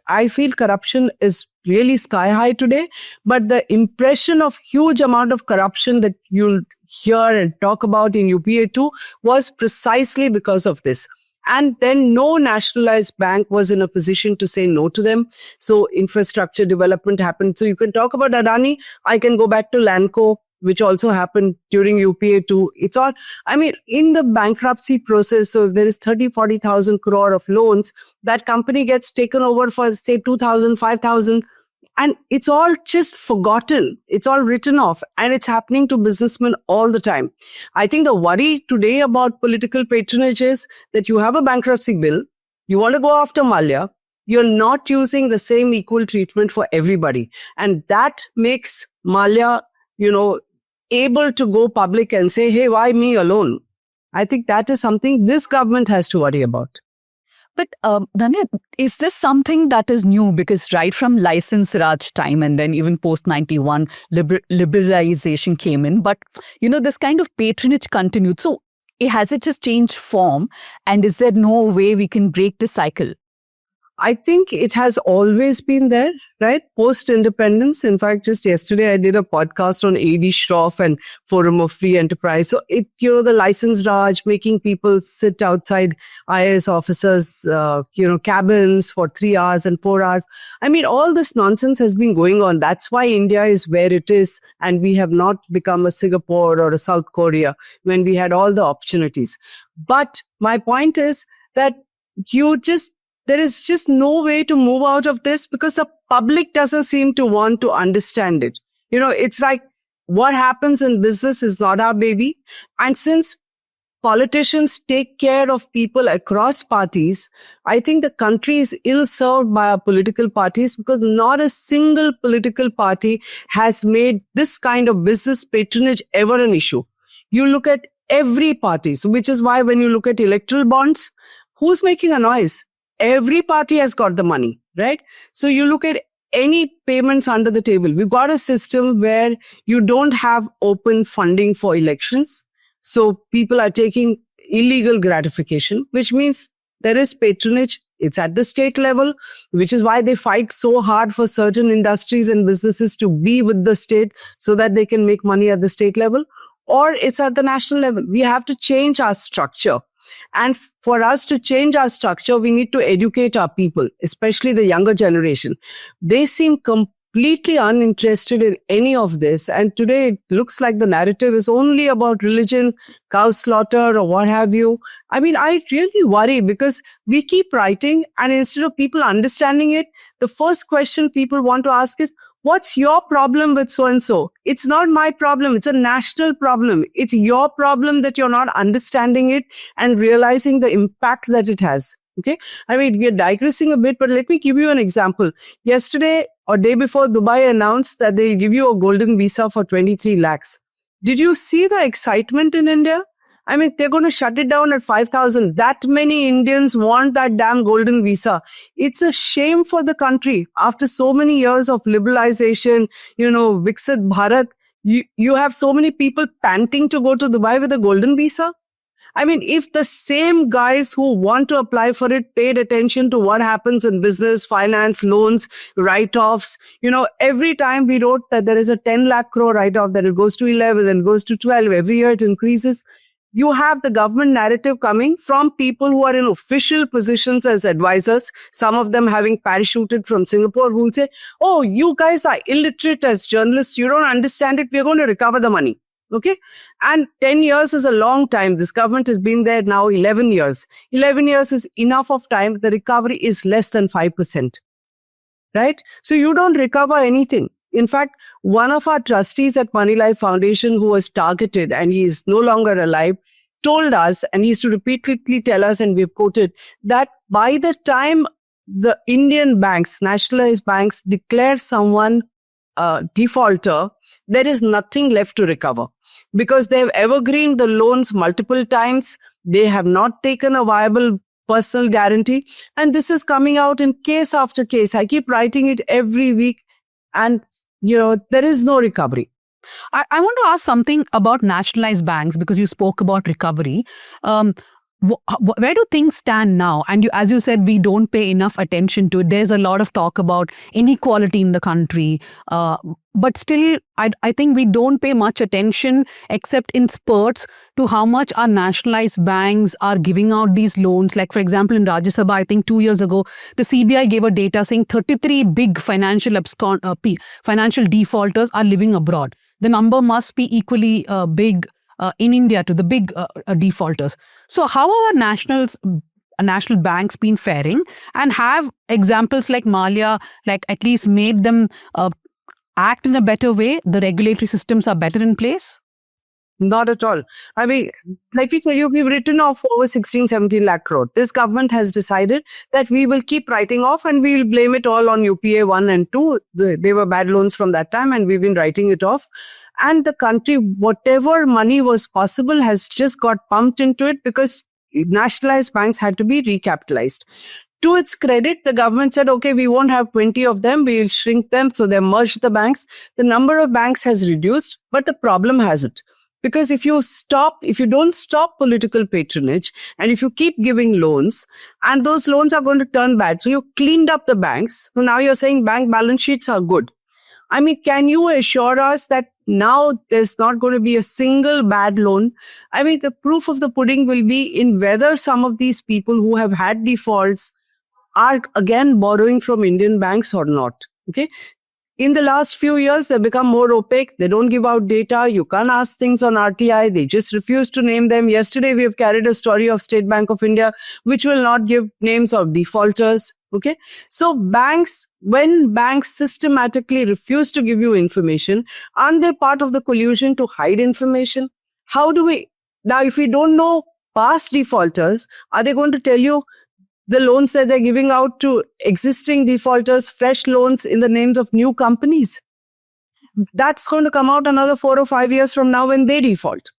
I feel corruption is really sky high today, but the impression of huge amount of corruption that you'll hear and talk about in UPA2 was precisely because of this. And then no nationalized bank was in a position to say no to them. So infrastructure development happened. So you can talk about Adani. I can go back to Lanco, which also happened during UPA2. It's all, I mean, in the bankruptcy process, so if there is 40,000 crore of loans, that company gets taken over for say 2,000, 5,000. And it's all just forgotten. It's all written off. And it's happening to businessmen all the time. I think the worry today about political patronage is that you have a bankruptcy bill. You want to go after Mallya. You're not using the same equal treatment for everybody. And that makes Mallya, able to go public and say, hey, why me alone? I think that is something this government has to worry about. But Dhanya, is this something that is new? Because right from license Raj time and then even post 91, liberalization came in. But, this kind of patronage continued. So has it just changed form? And is there no way we can break the cycle? I think it has always been there, right? Post-independence. In fact, just yesterday, I did a podcast on A.D. Shroff and Forum of Free Enterprise. So the license Raj, making people sit outside IAS officers, cabins for 3 hours and 4 hours. I mean, all this nonsense has been going on. That's why India is where it is. And we have not become a Singapore or a South Korea when we had all the opportunities. But my point is that there is just no way to move out of this because the public doesn't seem to want to understand it. It's like what happens in business is not our baby. And since politicians take care of people across parties, I think the country is ill-served by our political parties because not a single political party has made this kind of business patronage ever an issue. You look at every party, so which is why when you look at electoral bonds, who's making a noise? Every party has got the money, right? So you look at any payments under the table. We've got a system where you don't have open funding for elections. So people are taking illegal gratification, which means there is patronage. It's at the state level, which is why they fight so hard for certain industries and businesses to be with the state so that they can make money at the state level. Or it's at the national level. We have to change our structure. And for us to change our structure, we need to educate our people, especially the younger generation. They seem completely uninterested in any of this. And today it looks like the narrative is only about religion, cow slaughter, or what have you. I mean, I really worry because we keep writing and instead of people understanding it, the first question people want to ask is, what's your problem with so-and-so? It's not my problem. It's a national problem. It's your problem that you're not understanding it and realizing the impact that it has. Okay. I mean, we are digressing a bit, but let me give you an example. Yesterday or day before, Dubai announced that they give you a golden visa for 23 lakhs. Did you see the excitement in India? I mean, they're going to shut it down at 5,000. That many Indians want that damn golden visa. It's a shame for the country. After so many years of liberalization, Viksit Bharat, you have so many people panting to go to Dubai with a golden visa. I mean, if the same guys who want to apply for it paid attention to what happens in business, finance, loans, write-offs, every time we wrote that there is a 10 lakh crore write-off, then it goes to 11, then it goes to 12. Every year it increases. You have the government narrative coming from people who are in official positions as advisors, some of them having parachuted from Singapore, who will say, oh, you guys are illiterate as journalists. You don't understand it. We're going to recover the money. Okay. And 10 years is a long time. This government has been there now 11 years. 11 years is enough of time. The recovery is less than 5%. Right? So you don't recover anything. In fact, one of our trustees at Moneylife Foundation who was targeted and he is no longer alive told us, and he used to repeatedly tell us, and we've quoted, that by the time the Indian banks, nationalized banks, declare someone defaulter, there is nothing left to recover because they've evergreened the loans multiple times. They have not taken a viable personal guarantee. And this is coming out in case after case. I keep writing it every week. And, there is no recovery. I want to ask something about nationalized banks because you spoke about recovery. where do things stand now? And as you said, we don't pay enough attention to it. There's a lot of talk about inequality in the country. But still, I think we don't pay much attention except in spurts to how much our nationalized banks are giving out these loans. Like, for example, in Rajya Sabha, I think 2 years ago, the CBI gave a data saying 33 big financial defaulters are living abroad. The number must be equally big in India to the big defaulters. So how are our national banks been faring, and have examples like Malia at least made them act in a better way? The regulatory systems are better in place? Not at all. I mean, like we tell you, we've written off over 16, 17 lakh crore. This government has decided that we will keep writing off and we will blame it all on UPA 1 and 2. They were bad loans from that time and we've been writing it off. And the country, whatever money was possible, has just got pumped into it because nationalized banks had to be recapitalized. To its credit, the government said, okay, we won't have 20 of them. We will shrink them. So they merged the banks. The number of banks has reduced, but the problem hasn't. Because if you don't stop political patronage and if you keep giving loans, and those loans are going to turn bad. So you cleaned up the banks. So now you're saying bank balance sheets are good. I mean, can you assure us that now there's not going to be a single bad loan? I mean, the proof of the pudding will be in whether some of these people who have had defaults are again borrowing from Indian banks or not. Okay. In the last few years, they've become more opaque. They don't give out data. You can't ask things on RTI. They just refuse to name them. Yesterday, we have carried a story of State Bank of India, which will not give names of defaulters. Okay. So when banks systematically refuse to give you information, aren't they part of the collusion to hide information? Now, if we don't know past defaulters, are they going to tell you the loans that they're giving out to existing defaulters, fresh loans in the names of new companies? That's going to come out another 4 or 5 years from now when they default.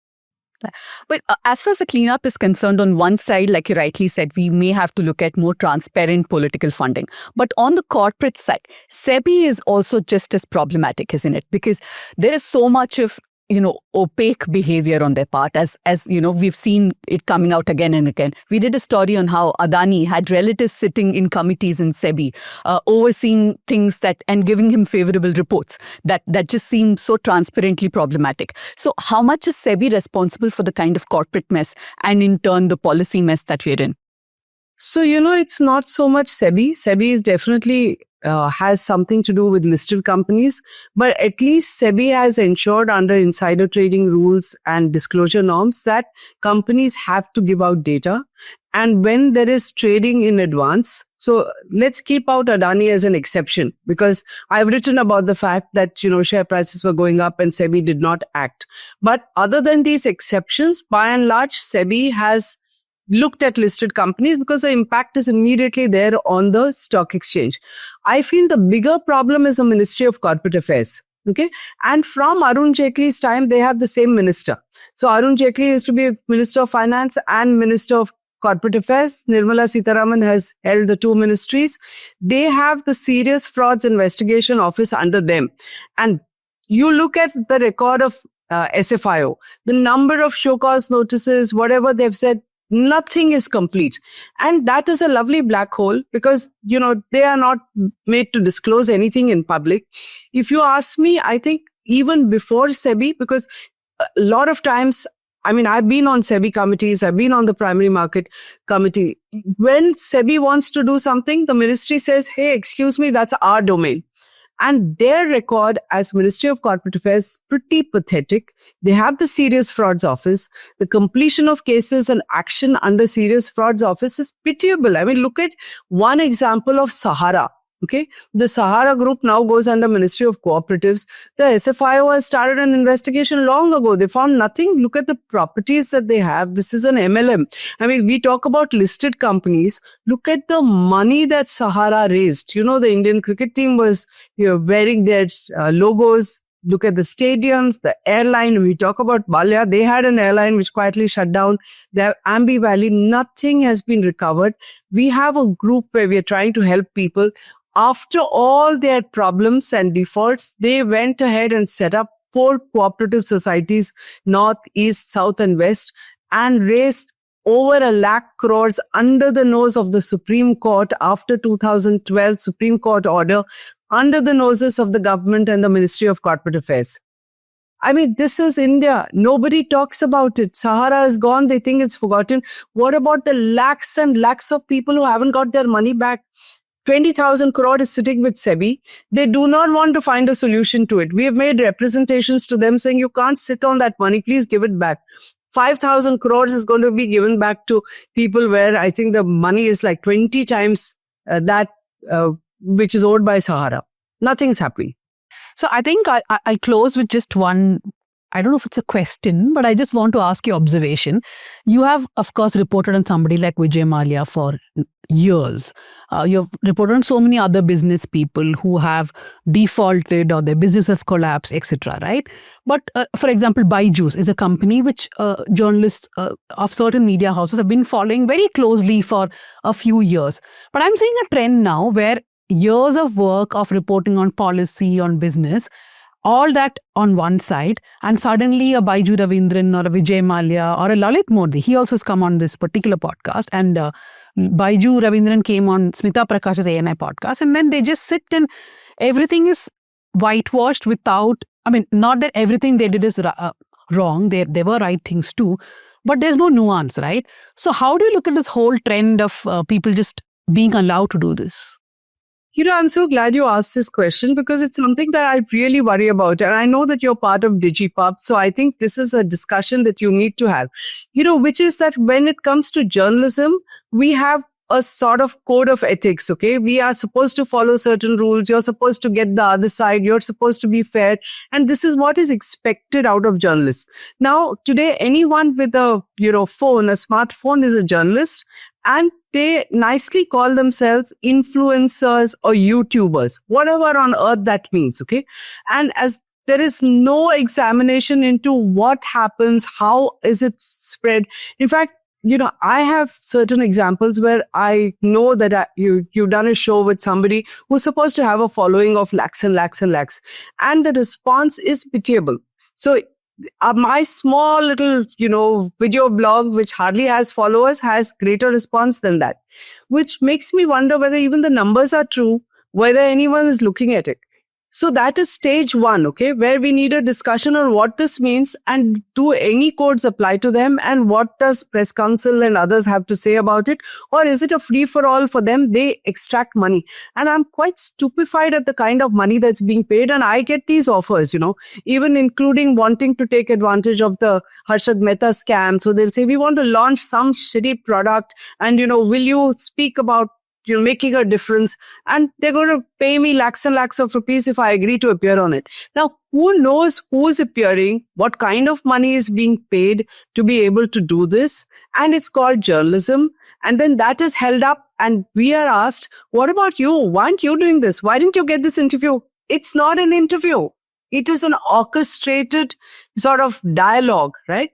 But as far as the cleanup is concerned, on one side, like you rightly said, we may have to look at more transparent political funding. But on the corporate side, SEBI is also just as problematic, isn't it? Because there is so much of opaque behavior on their part, as we've seen it coming out again and again. We did a story on how Adani had relatives sitting in committees in SEBI, overseeing things and giving him favorable reports that just seem so transparently problematic. So how much is SEBI responsible for the kind of corporate mess and in turn the policy mess that we're in? So, it's not so much SEBI. SEBI is definitely has something to do with listed companies, but at least SEBI has ensured under insider trading rules and disclosure norms that companies have to give out data. And when there is trading in advance, so let's keep out Adani as an exception, because I've written about the fact that, share prices were going up and SEBI did not act. But other than these exceptions, by and large, SEBI has looked at listed companies because the impact is immediately there on the stock exchange. I feel the bigger problem is the Ministry of Corporate Affairs. Okay. And from Arun Jaitley's time, they have the same minister. So Arun Jaitley used to be Minister of Finance and Minister of Corporate Affairs. Nirmala Sitharaman has held the two ministries. They have the Serious Frauds Investigation Office under them. And you look at the record of SFIO, the number of show cause notices, whatever they've said, nothing is complete. And that is a lovely black hole because, they are not made to disclose anything in public. If you ask me, I think even before SEBI, because a lot of times, I've been on SEBI committees, I've been on the primary market committee. When SEBI wants to do something, the ministry says, hey, excuse me, that's our domain. And their record as Ministry of Corporate Affairs is pretty pathetic. They have the Serious Frauds Office. The completion of cases and action under Serious Frauds Office is pitiable. Look at one example of Sahara. Okay. The Sahara Group now goes under Ministry of Cooperatives. The SFIO has started an investigation long ago. They found nothing. Look at the properties that they have. This is an MLM. We talk about listed companies. Look at the money that Sahara raised. The Indian cricket team was wearing their logos. Look at the stadiums, the airline. We talk about Malia. They had an airline which quietly shut down. They have Ambi Valley. Nothing has been recovered. We have a group where we are trying to help people. After all their problems and defaults, they went ahead and set up 4 cooperative societies, North, East, South, and West, and raised over 1 lakh crores under the nose of the Supreme Court after 2012 Supreme Court order, under the noses of the government and the Ministry of Corporate Affairs. I mean, this is India. Nobody talks about it. Sahara is gone. They think it's forgotten. What about the lakhs and lakhs of people who haven't got their money back? 20,000 crore is sitting with SEBI. They do not want to find a solution to it. We have made representations to them saying, you can't sit on that money. Please give it back. 5,000 crores is going to be given back to people where I think the money is like 20 times that which is owed by Sahara. Nothing's happening. So I think I'll close with just one. I don't know if it's a question, but I just want to ask your observation. You have, of course, reported on somebody like Vijay Mallya for years. You've reported on so many other business people who have defaulted or their business have collapsed, etc. Right? But for example, Byju's is a company which journalists of certain media houses have been following very closely for a few years. But I'm seeing a trend now where years of work of reporting on policy, on business, all that on one side, and suddenly a Baiju Ravindran or a Vijay Mallya or a Lalit Modi, he also has come on this particular podcast, and Baiju Ravindran came on Smita Prakash's ANI podcast, and then they just sit and everything is whitewashed without, I mean, not that everything they did is wrong, there were right things too, but there's no nuance, right? So how do you look at this whole trend of people just being allowed to do this? You know, I'm so glad you asked this question because it's something that I really worry about. And I know that you're part of DigiPub. So I think this is a discussion that you need to have, you know, which is that when it comes to journalism, we have a sort of code of ethics, okay? We are supposed to follow certain rules. You're supposed to get the other side. You're supposed to be fair. And this is what is expected out of journalists. Now, today, anyone with a, phone, a smartphone is a journalist. And they nicely call themselves influencers or YouTubers, whatever on earth that means, okay? And as there is no examination into what happens, how is it spread. In fact, I have certain examples where I know that you've done a show with somebody who's supposed to have a following of lakhs and lakhs and lakhs. And the response is pitiable. So my small little, video blog, which hardly has followers, has greater response than that, which makes me wonder whether even the numbers are true, whether anyone is looking at it. So that is stage one, okay, where we need a discussion on what this means and do any codes apply to them and what does press council and others have to say about it? Or is it a free for all for them? They extract money. And I'm quite stupefied at the kind of money that's being paid. And I get these offers, even including wanting to take advantage of the Harshad Mehta scam. So they'll say, we want to launch some shitty product and, will you speak about making a difference, and they're going to pay me lakhs and lakhs of rupees if I agree to appear on it. Now, who knows who's appearing, what kind of money is being paid to be able to do this? And it's called journalism. And then that is held up and we are asked, what about you? Why aren't you doing this? Why didn't you get this interview? It's not an interview. It is an orchestrated sort of dialogue, right?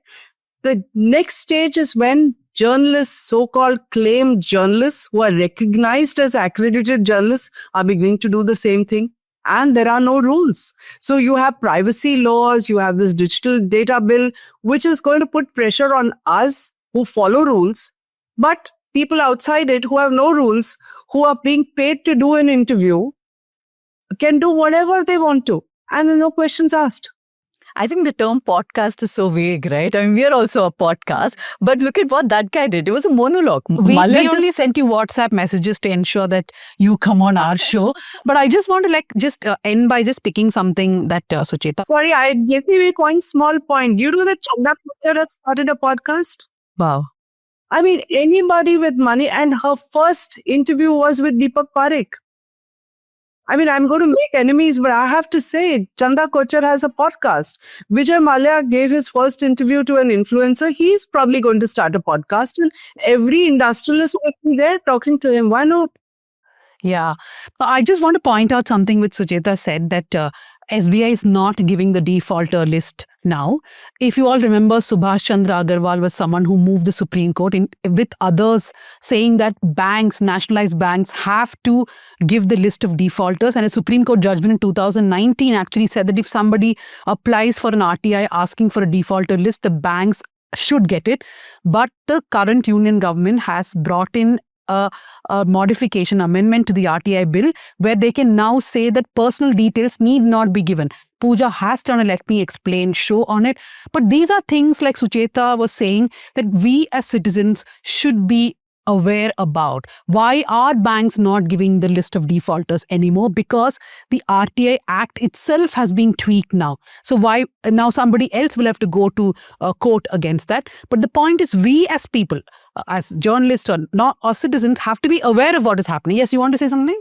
The next stage is when journalists, so-called claimed journalists who are recognized as accredited journalists, are beginning to do the same thing. And there are no rules. So you have privacy laws, you have this digital data bill, which is going to put pressure on us who follow rules. But people outside it who have no rules, who are being paid to do an interview, can do whatever they want to. And there are no questions asked. I think the term podcast is so vague, right? I mean, we're also a podcast, but look at what that guy did. It was a monologue. We only sent you WhatsApp messages to ensure that you come on our show. But I just want to end by just picking something that Sucheta. Sorry, I gave you a quite small point. You know that Chanda Kochhar has started a podcast? Wow. I mean, anybody with money, and her first interview was with Deepak Parekh. I mean, I'm going to make enemies, but I have to say, Chanda Kochhar has a podcast. Vijay Mallya gave his first interview to an influencer. He's probably going to start a podcast, and every industrialist will be there talking to him. Why not? Yeah. I just want to point out something which Sucheta said, that SBI is not giving the defaulter list now. If you all remember, Subhash Chandra Agarwal was someone who moved the Supreme Court with others saying that banks, nationalized banks, have to give the list of defaulters. And a Supreme Court judgment in 2019 actually said that if somebody applies for an RTI asking for a defaulter list, the banks should get it. But the current union government has brought in a modification amendment to the RTI bill where they can now say that personal details need not be given. Pooja has done a Let Me Explain show on it. But these are things like Sucheta was saying that we as citizens should be aware about. Why are banks not giving the list of defaulters anymore? Because the RTI Act itself has been tweaked now. So why now somebody else will have to go to court against that? But the point is, we as people, as journalists or not or citizens, have to be aware of what is happening. Yes, you want to say something?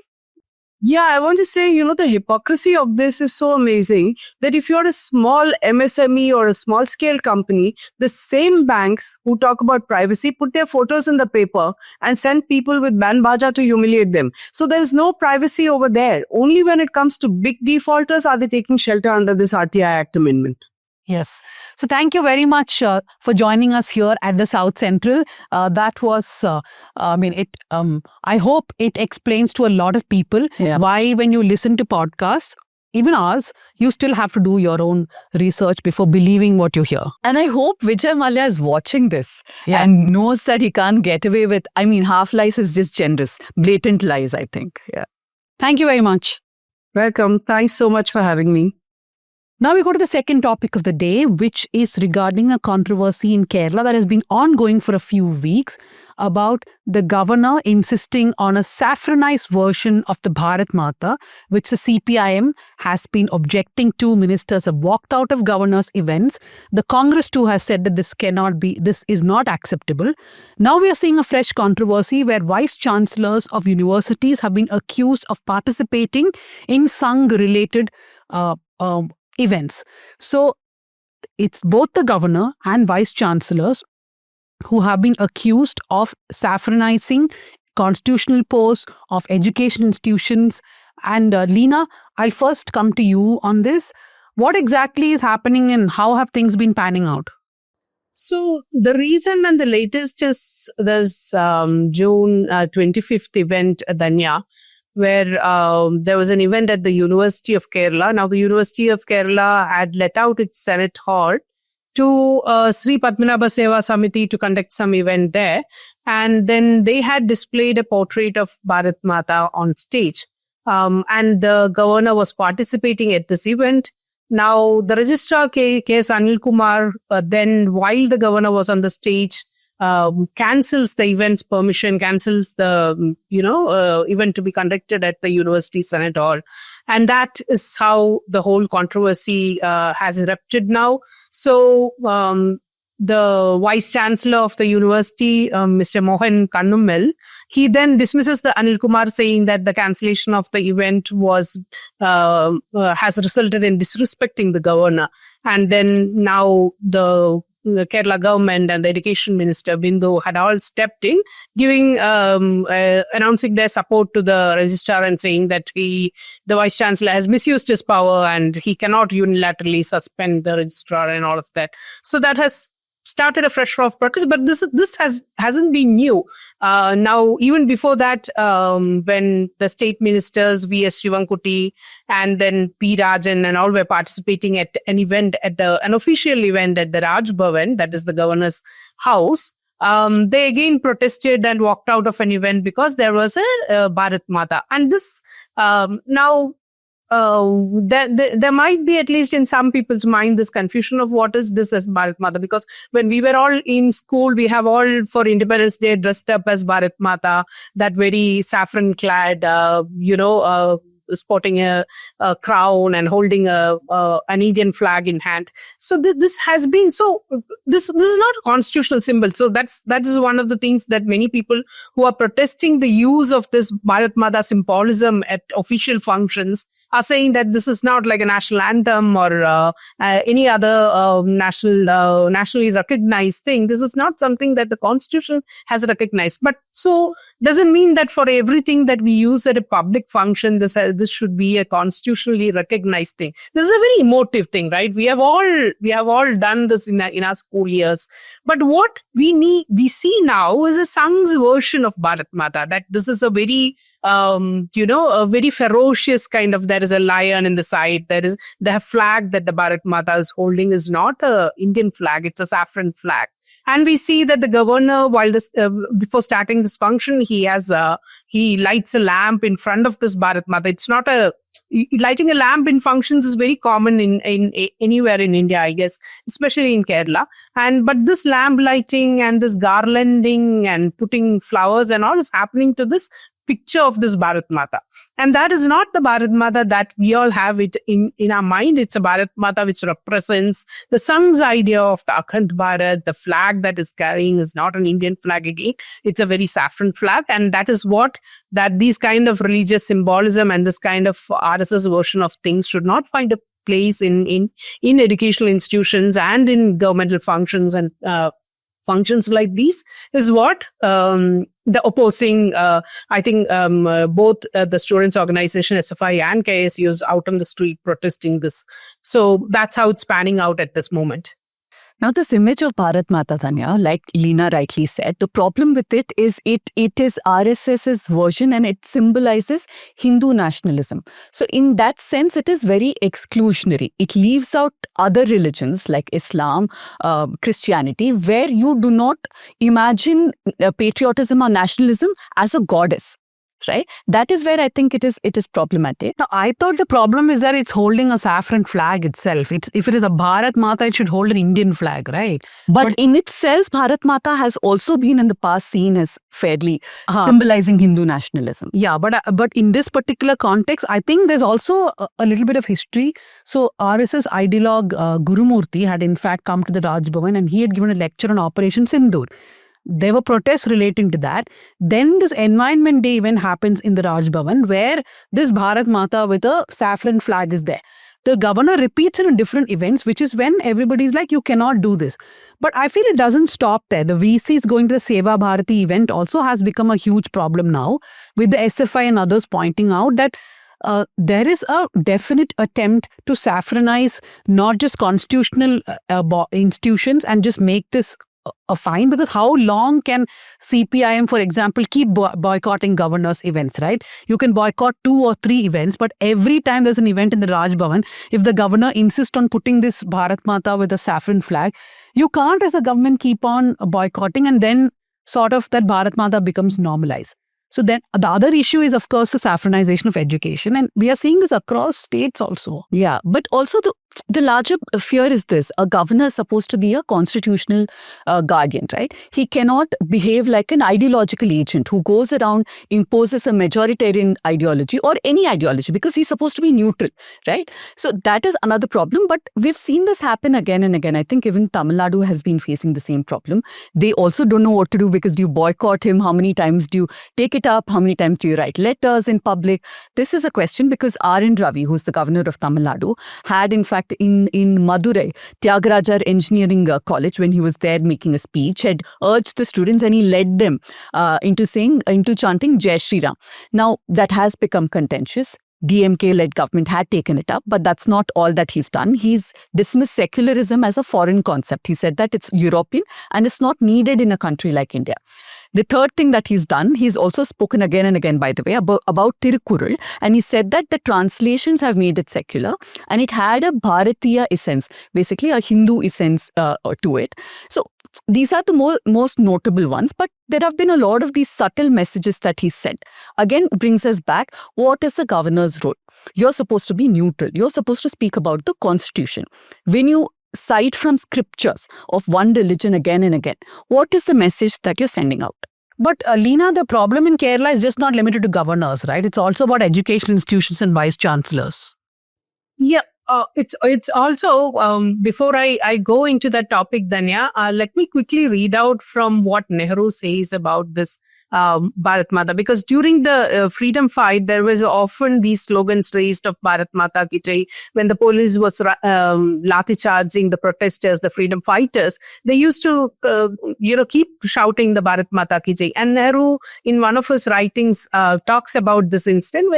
Yeah, I want to say, the hypocrisy of this is so amazing that if you're a small MSME or a small scale company, the same banks who talk about privacy put their photos in the paper and send people with band baja to humiliate them. So there's no privacy over there. Only when it comes to big defaulters are they taking shelter under this RTI Act amendment. Yes. So thank you very much for joining us here at the South Central. That was, I hope it explains to a lot of people why when you listen to podcasts, even ours, you still have to do your own research before believing what you hear. And I hope Vijay Mallya is watching this and knows that he can't get away with, half lies is just generous. Blatant lies, I think. Yeah. Thank you very much. Welcome. Thanks so much for having me. Now we go to the second topic of the day, which is regarding a controversy in Kerala that has been ongoing for a few weeks about the governor insisting on a saffronized version of the Bharat Mata, which the CPIM has been objecting to. Ministers have walked out of governors' events. The Congress too has said that this is not acceptable. Now we are seeing a fresh controversy where vice chancellors of universities have been accused of participating in Sangh-related events. So it's both the governor and vice chancellors who have been accused of saffronizing constitutional posts of education institutions. And Leena, I'll first come to you on this. What exactly is happening and how have things been panning out? So the reason and the latest is this June 25th event, Danya, where there was an event at the University of Kerala. Now, the University of Kerala had let out its Senate hall to Sri Padmanabha Seva Samiti to conduct some event there. And then they had displayed a portrait of Bharat Mata on stage. And the governor was participating at this event. Now, the registrar, K.S. Anil Kumar, then while the governor was on the stage, cancels the event's permission, cancels the, event to be conducted at the University Senate Hall. And that is how the whole controversy has erupted now. So the Vice Chancellor of the university, Mr. Mohan Kannumel, he then dismisses the Anil Kumar, saying that the cancellation of the event was has resulted in disrespecting the governor. And then now the Kerala government and the education minister Bindu had all stepped in, giving announcing their support to the registrar and saying that the vice chancellor has misused his power and he cannot unilaterally suspend the registrar and all of that. So that has started a fresh round of practice, but this hasn't been new. Now, even before that, when the state ministers V.S. Shivankuti and then P. Rajan and all were participating at an event an official event at the Raj Bhavan, that is the governor's house, they again protested and walked out of an event because there was a Bharat Mata. And this now. There might be, at least in some people's mind, this confusion of what is this as Bharat Mata, because when we were all in school, we have all for Independence Day dressed up as Bharat Mata, that very saffron clad, sporting a crown and holding an Indian flag in hand. So this has been, this is not a constitutional symbol. So that is one of the things that many people who are protesting the use of this Bharat Mata symbolism at official functions are saying that this is not like a national anthem or any other nationally recognized thing. This is not something that the Constitution has recognized. But so doesn't mean that for everything that we use at a public function, this should be a constitutionally recognized thing. This is a very emotive thing, right? We have all done this in our school years. But what we see now is a Sangh's version of Bharat Mata. That this is a very a very ferocious kind of, there is a lion in the side. The flag that the Bharat Mata is holding is not a Indian flag. It's a saffron flag. And we see that the governor, while this before starting this function, he lights a lamp in front of this Bharat Mata. It's not a lighting a lamp in functions is very common in anywhere in India, I guess, especially in Kerala. But this lamp lighting and this garlanding and putting flowers and all is happening to this picture of this Bharat Mata. And that is not the Bharat Mata that we all have it in our mind. It's a Bharat Mata which represents the Sang's idea of the Akhand Bharat. The flag that is carrying is not an Indian flag again. It's a very saffron flag. And that is that these kind of religious symbolism and this kind of RSS version of things should not find a place in educational institutions and in governmental functions and functions like these is what the opposing, I think both the students' organization, SFI and KSU is out on the street protesting this. So that's how it's panning out at this moment. Now, this image of Bharat Mata, Dhanya, like Leena rightly said, the problem with it is it is RSS's version and it symbolizes Hindu nationalism. So in that sense, it is very exclusionary. It leaves out other religions like Islam, Christianity, where you do not imagine patriotism or nationalism as a goddess. Right? That is where I think it is problematic. Now, I thought the problem is that it's holding a saffron flag itself. If it is a Bharat Mata, it should hold an Indian flag, right? But in itself, Bharat Mata has also been in the past seen as fairly symbolizing Hindu nationalism. Yeah, but in this particular context, I think there's also a little bit of history. So RSS ideologue Gurumurthy had in fact come to the Raj Bhavan and he had given a lecture on Operation Sindoor. There were protests relating to that. Then this Environment Day event happens in the Raj Bhavan where this Bharat Mata with a saffron flag is there. The governor repeats it in different events, which is when everybody's like, you cannot do this. But I feel it doesn't stop there. The VCs going to the Seva Bharati event also has become a huge problem now, with the SFI and others pointing out that there is a definite attempt to saffronize not just constitutional institutions and just make this a fine, because how long can CPIM, for example, keep boycotting governors' events, right? You can boycott 2 or 3 events, but every time there's an event in the Raj Bhavan, if the governor insists on putting this Bharat Mata with a saffron flag, you can't as a government keep on boycotting and then sort of that Bharat Mata becomes normalized. So then the other issue is, of course, the saffronization of education. And we are seeing this across states also. Yeah, but also the larger fear is this. A governor is supposed to be a constitutional guardian, right? He cannot behave like an ideological agent who goes around, imposes a majoritarian ideology or any ideology, because he's supposed to be neutral, right? So that is another problem. But we've seen this happen again and again. I think even Tamil Nadu has been facing the same problem. They also don't know what to do, because do you boycott him? How many times do you take it up? How many times do you write letters in public? This is a question because R.N. Ravi, who's the governor of Tamil Nadu, had in fact in Madurai, Tyagarajar Engineering College, when he was there making a speech, had urged the students and he led them into chanting Jai Shri Ram. Now, that has become contentious. DMK-led government had taken it up, but that's not all that he's done. He's dismissed secularism as a foreign concept. He said that it's European and it's not needed in a country like India. The third thing that he's done, he's also spoken again and again, by the way, about Tirukkural, and he said that the translations have made it secular and it had a Bharatiya essence, basically a Hindu essence to it. So these are the most notable ones, but there have been a lot of these subtle messages that he sent. Again, brings us back, what is the governor's role? You're supposed to be neutral. You're supposed to speak about the constitution. When you cite from scriptures of one religion again and again, what is the message that you're sending out? But Leena, the problem in Kerala is just not limited to governors, right? It's also about educational institutions and vice chancellors. Yeah. It's also, before I go into that topic, Dhanya, let me quickly read out from what Nehru says about this Bharat Mata, because during the freedom fight, there was often these slogans raised of Bharat Mata ki jai. When the police was lathi charging the protesters, the freedom fighters, they used to, keep shouting the Bharat Mata ki jai. And Nehru, in one of his writings, talks about this incident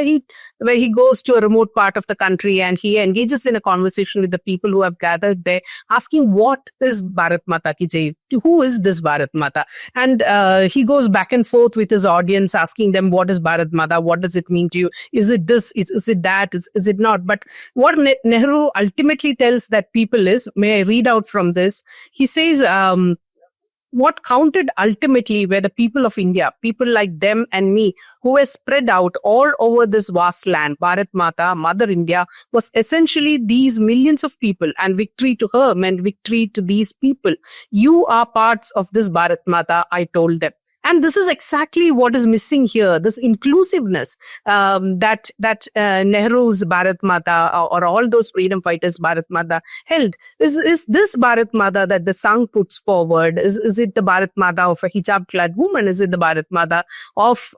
where he goes to a remote part of the country and he engages in a conversation with the people who have gathered there, asking what is Bharat Mata ki jai? Who is this Bharat Mata? And he goes back and forth with his audience, asking them, what is Bharat Mata? What does it mean to you? Is it this? Is it that? Is it not? But what Nehru ultimately tells that people is, may I read out from this? He says, what counted ultimately were the people of India, people like them and me, who were spread out all over this vast land. Bharat Mata, Mother India, was essentially these millions of people, and victory to her meant victory to these people. You are parts of this Bharat Mata, I told them. And this is exactly what is missing here, this inclusiveness that Nehru's Bharat Mata or all those freedom fighters Bharat Mata held. Is this Bharat Mata that the song puts forward? Is it the Bharat Mata of a hijab-clad woman? Is it the Bharat Mata of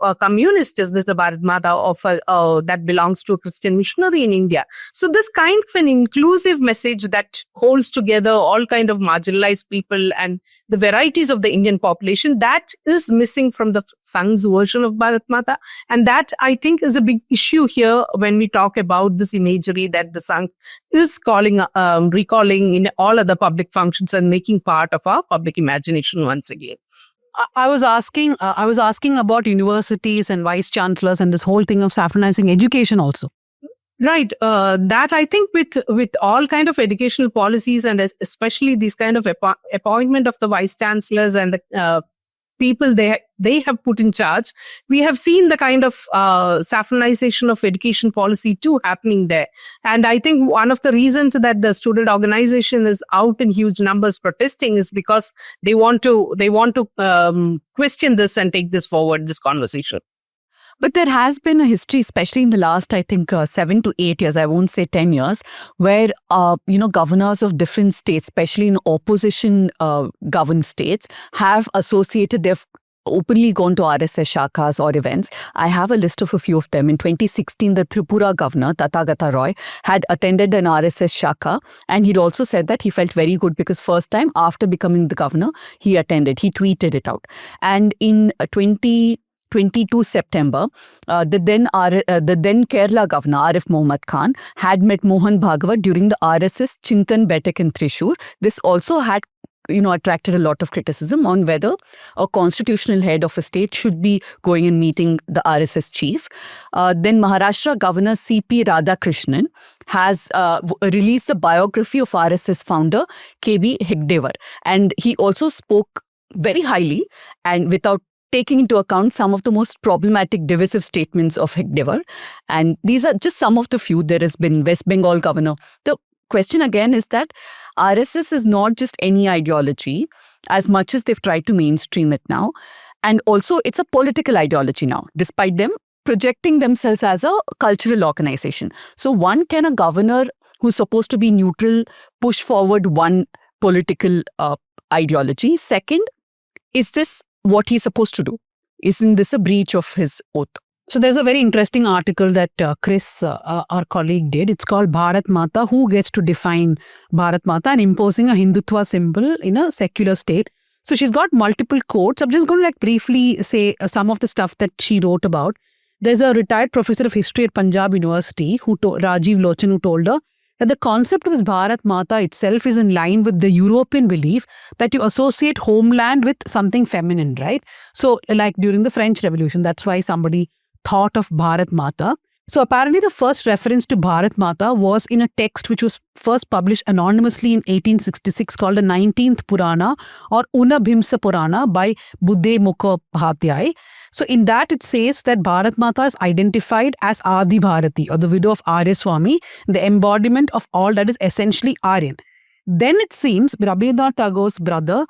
a communist? Is this the Bharat Mata of that belongs to a Christian missionary in India? So this kind of an inclusive message that holds together all kind of marginalized people and the varieties of the Indian population, that is missing from the sung's version of Bharat Mata. And that, I think, is a big issue here when we talk about this imagery that the sung is recalling in all other public functions and making part of our public imagination once again. I was asking about universities and vice chancellors and this whole thing of saffronizing education also. Right. That I think with all kind of educational policies and especially these kind of appointment of the vice chancellors and the people they have put in charge, we have seen the kind of saffronization of education policy too happening there. And I think one of the reasons that the student organization is out in huge numbers protesting is because they want to question this and take this forward, this conversation. But there has been a history, especially in the last, I think, 7 to 8 years, I won't say 10 years, where, governors of different states, especially in opposition governed states, have associated, they've openly gone to RSS shakas or events. I have a list of a few of them. In 2016, the Tripura governor, Tathagata Roy, had attended an RSS shaka, and he'd also said that he felt very good because first time after becoming the governor, he attended. He tweeted it out. And in 22 September, the then Kerala governor, Arif Mohammad Khan, had met Mohan Bhagwat during the RSS Chintan Baitak in Thrissur. This also had attracted a lot of criticism on whether a constitutional head of a state should be going and meeting the RSS chief. Then Maharashtra Governor C.P. Radhakrishnan has released the biography of RSS founder K.B. Hegdewar. And he also spoke very highly and without taking into account some of the most problematic divisive statements of Hegdewar. And these are just some of the few. There has been West Bengal governor. The question again is that RSS is not just any ideology as much as they've tried to mainstream it now. And also it's a political ideology now, despite them projecting themselves as a cultural organization. So can a governor who's supposed to be neutral push forward one political ideology? Second, is this what he's supposed to do? Isn't this a breach of his oath? So there's a very interesting article that Chris, our colleague, did. It's called Bharat Mata, Who Gets to Define Bharat Mata and Imposing a Hindutva Symbol in a Secular State. So she's got multiple quotes. I'm just going to briefly say some of the stuff that she wrote about. There's a retired professor of history at Punjab University, Rajiv Lochan, who told her that the concept of this Bharat Mata itself is in line with the European belief that you associate homeland with something feminine, right? So like during the French Revolution, that's why somebody thought of Bharat Mata. So apparently the first reference to Bharat Mata was in a text which was first published anonymously in 1866 called the 19th Purana or Unabhimsa Purana by Buddhe Mukhopadhyay. So in that it says that Bharat Mata is identified as Adi Bharati or the widow of Arya Swami, the embodiment of all that is essentially Aryan. Then it seems Rabindranath Tagore's brother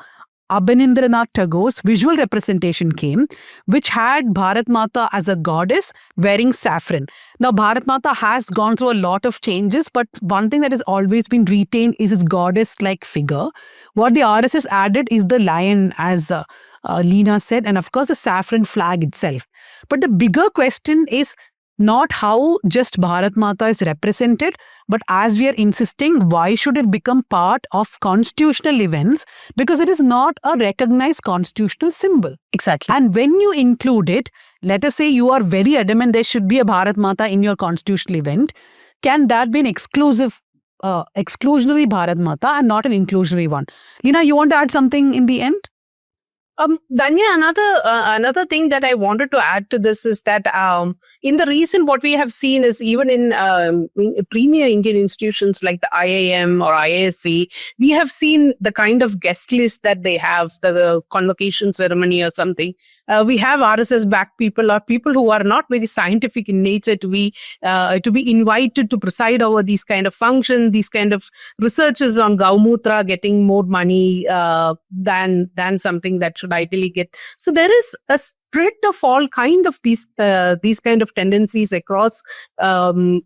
Abanindranath Tagore's visual representation came, which had Bharat Mata as a goddess wearing saffron. Now, Bharat Mata has gone through a lot of changes, but one thing that has always been retained is its goddess-like figure. What the RSS added is the lion, as Leena said, and of course the saffron flag itself. But the bigger question is not how just Bharat Mata is represented, but as we are insisting, why should it become part of constitutional events? Because it is not a recognized constitutional symbol. Exactly. And when you include it, let us say you are very adamant there should be a Bharat Mata in your constitutional event, can that be an exclusionary Bharat Mata and not an inclusionary one? Leena, you want to add something in the end? Danya, another thing that I wanted to add to this is that in the recent, what we have seen is even in premier Indian institutions like the IIM or IISc, we have seen the kind of guest list that they have, the convocation ceremony or something. We have RSS-backed people or people who are not very scientific in nature to be invited to preside over these kind of functions, these kind of researches on Gaumutra getting more money than something that should ideally get. So there is a spread of all kind of these kind of tendencies across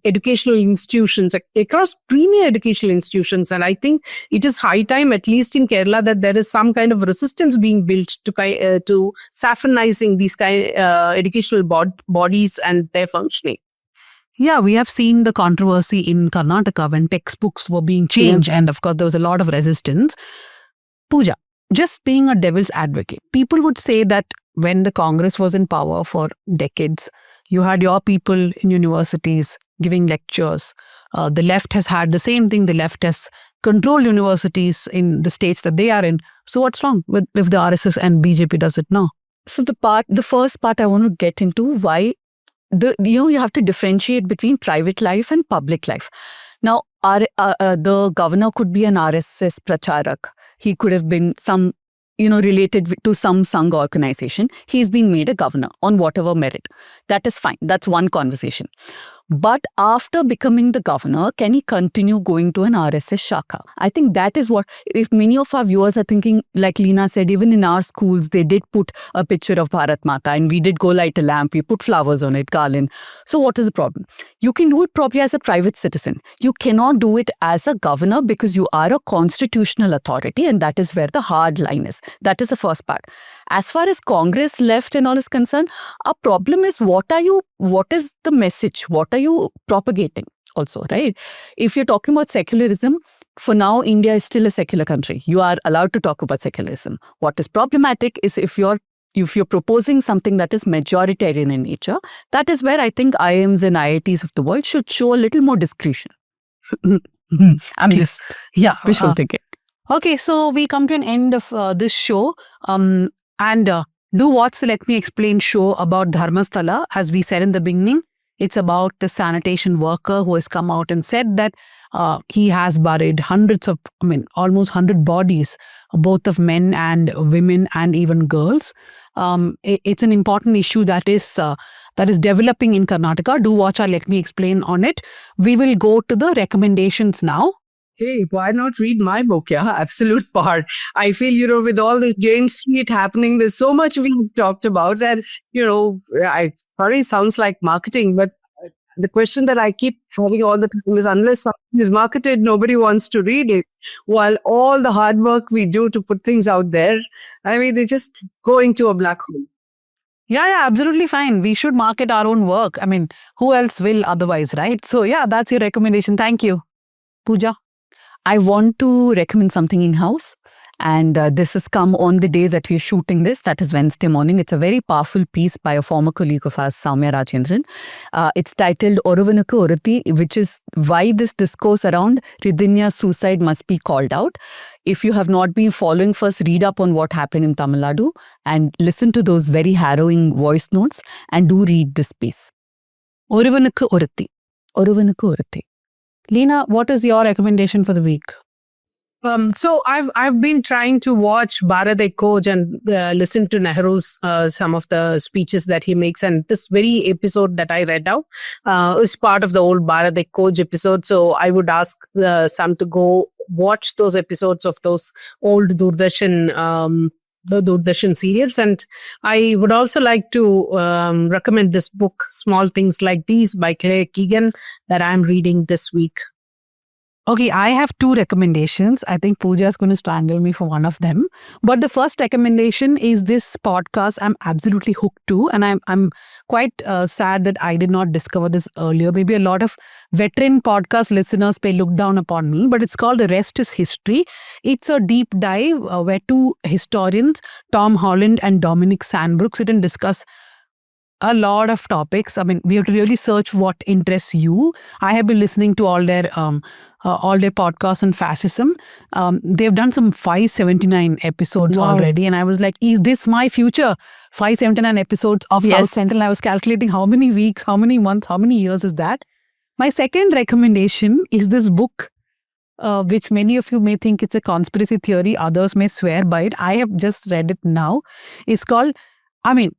educational institutions, across premier educational institutions, and I think it is high time, at least in Kerala, that there is some kind of resistance being built to saffronizing these kind educational bodies and their functioning. Yeah, we have seen the controversy in Karnataka when textbooks were being changed, and of course there was a lot of resistance. Pooja, just being a devil's advocate, people would say that when the Congress was in power for decades, you had your people in universities giving lectures. The left has had the same thing. The left has controlled universities in the states that they are in. So what's wrong with if the RSS and BJP does it now? So the first part I want to get into why you have to differentiate between private life and public life. Now, the governor could be an RSS pracharak. He could have been some, related to some Sangh organization. He's been made a governor on whatever merit. That is fine. That's one conversation. But after becoming the governor, can he continue going to an RSS Shaka? I think that is what, if many of our viewers are thinking, like Leena said, even in our schools, they did put a picture of Bharat Mata and we did go light a lamp, we put flowers on it, garland. So what is the problem? You can do it probably as a private citizen. You cannot do it as a governor because you are a constitutional authority, and that is where the hard line is. That is the first part. As far as Congress, left and all is concerned, our problem is what is the message? What are you propagating also, right? If you're talking about secularism, for now, India is still a secular country. You are allowed to talk about secularism. What is problematic is if you're proposing something that is majoritarian in nature, that is where I think IIMs and IITs of the world should show a little more discretion. I'm just wishful thinking. Okay, so we come to an end of this show. And do watch the Let Me Explain show about Dharmasthala. As we said in the beginning, it's about the sanitation worker who has come out and said that he has buried almost 100 bodies, both of men and women and even girls. It's an important issue that is developing in Karnataka. Do watch our Let Me Explain on it. We will go to the recommendations now. Hey, why not read my book? Yeah, Absolute Power. I feel, with all the Jane Street happening, there's so much we've talked about that, it sounds like marketing, but the question that I keep having all the time is unless something is marketed, nobody wants to read it. While all the hard work we do to put things out there, they just go into a black hole. Yeah, absolutely fine. We should market our own work. Who else will otherwise, right? So yeah, that's your recommendation. Thank you. Pooja? I want to recommend something in-house, and this has come on the day that we're shooting this, that is Wednesday morning. It's a very powerful piece by a former colleague of ours, Soumya Rajendran. It's titled Oruvanukku Oruthi, which is why this discourse around Ridhinya's suicide must be called out. If you have not been following, first read up on what happened in Tamil Nadu and listen to those very harrowing voice notes, and do read this piece. Oruvanukku Oruthi. Oruvanukku Oruthi. Leena, what is your recommendation for the week? So I've been trying to watch Bharat Ekoj and listen to Nehru's some of the speeches that he makes, and this very episode that I read out is part of the old Bharat Ekoj episode. So I would ask some to go watch those episodes of those old Doordarshan serials. And I would also like to recommend this book, Small Things Like These by Claire Keegan, that I'm reading this week. Okay, I have two recommendations. I think Pooja is going to strangle me for one of them. But the first recommendation is this podcast I'm absolutely hooked to. And I'm quite sad that I did not discover this earlier. Maybe a lot of veteran podcast listeners may look down upon me. But it's called The Rest is History. It's a deep dive where two historians, Tom Holland and Dominic Sandbrook, sit and discuss a lot of topics. I mean, we have to really search what interests you. I have been listening to all their podcasts on fascism. They've done some 579 episodes Wow. already, and I was like, is this my future? 579 episodes of Yes. South Central. I was calculating how many weeks, how many months, how many years is that? My second recommendation is this book, which many of you may think it's a conspiracy theory. Others may swear by it. I have just read it now. It's called, I mean,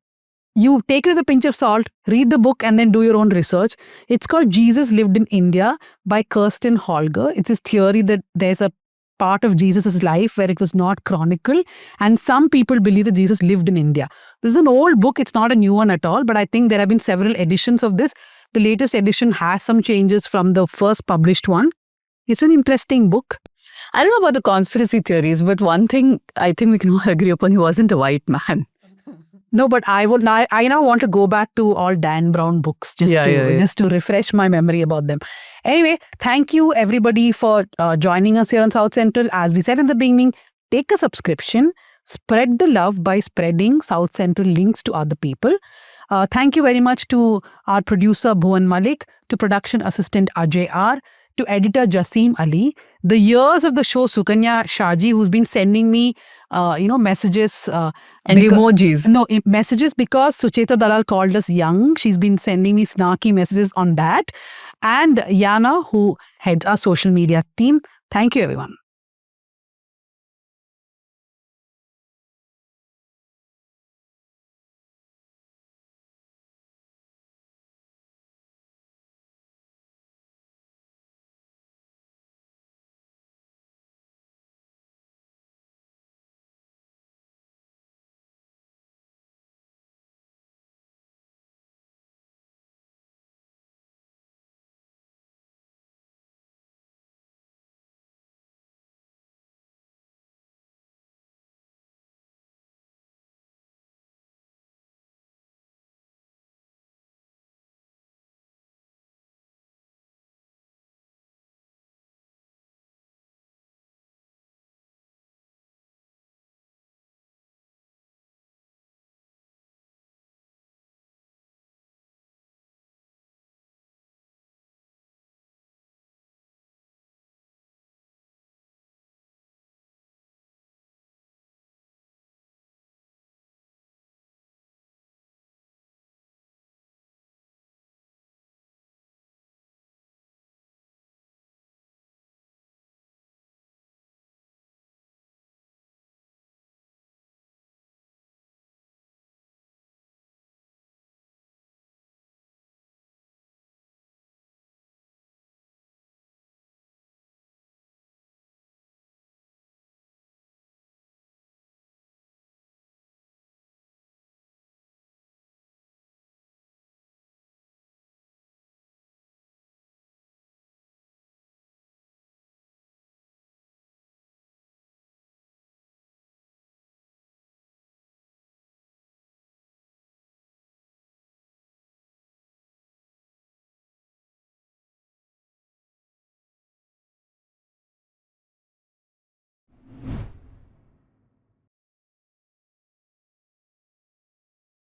you take it with a pinch of salt, read the book, and then do your own research. It's called Jesus Lived in India by Kirsten Holger. It's this theory that there's a part of Jesus' life where it was not chronicled, and some people believe that Jesus lived in India. This is an old book. It's not a new one at all, but I think there have been several editions of this. The latest edition has some changes from the first published one. It's an interesting book. I don't know about the conspiracy theories, but one thing I think we can all agree upon, he wasn't a white man. No, but I now want to go back to all Dan Brown books just to refresh my memory about them. Anyway, thank you everybody for joining us here on South Central. As we said in the beginning, take a subscription, spread the love by spreading South Central links to other people. Thank you very much to our producer Bhuvan Malik, to production assistant Ajay R, to editor Jasim Ali, the years of the show Sukanya Shaji, who's been sending me, messages And emojis. No, messages because Sucheta Dalal called us young. She's been sending me snarky messages on that. And Yana, who heads our social media team. Thank you, everyone.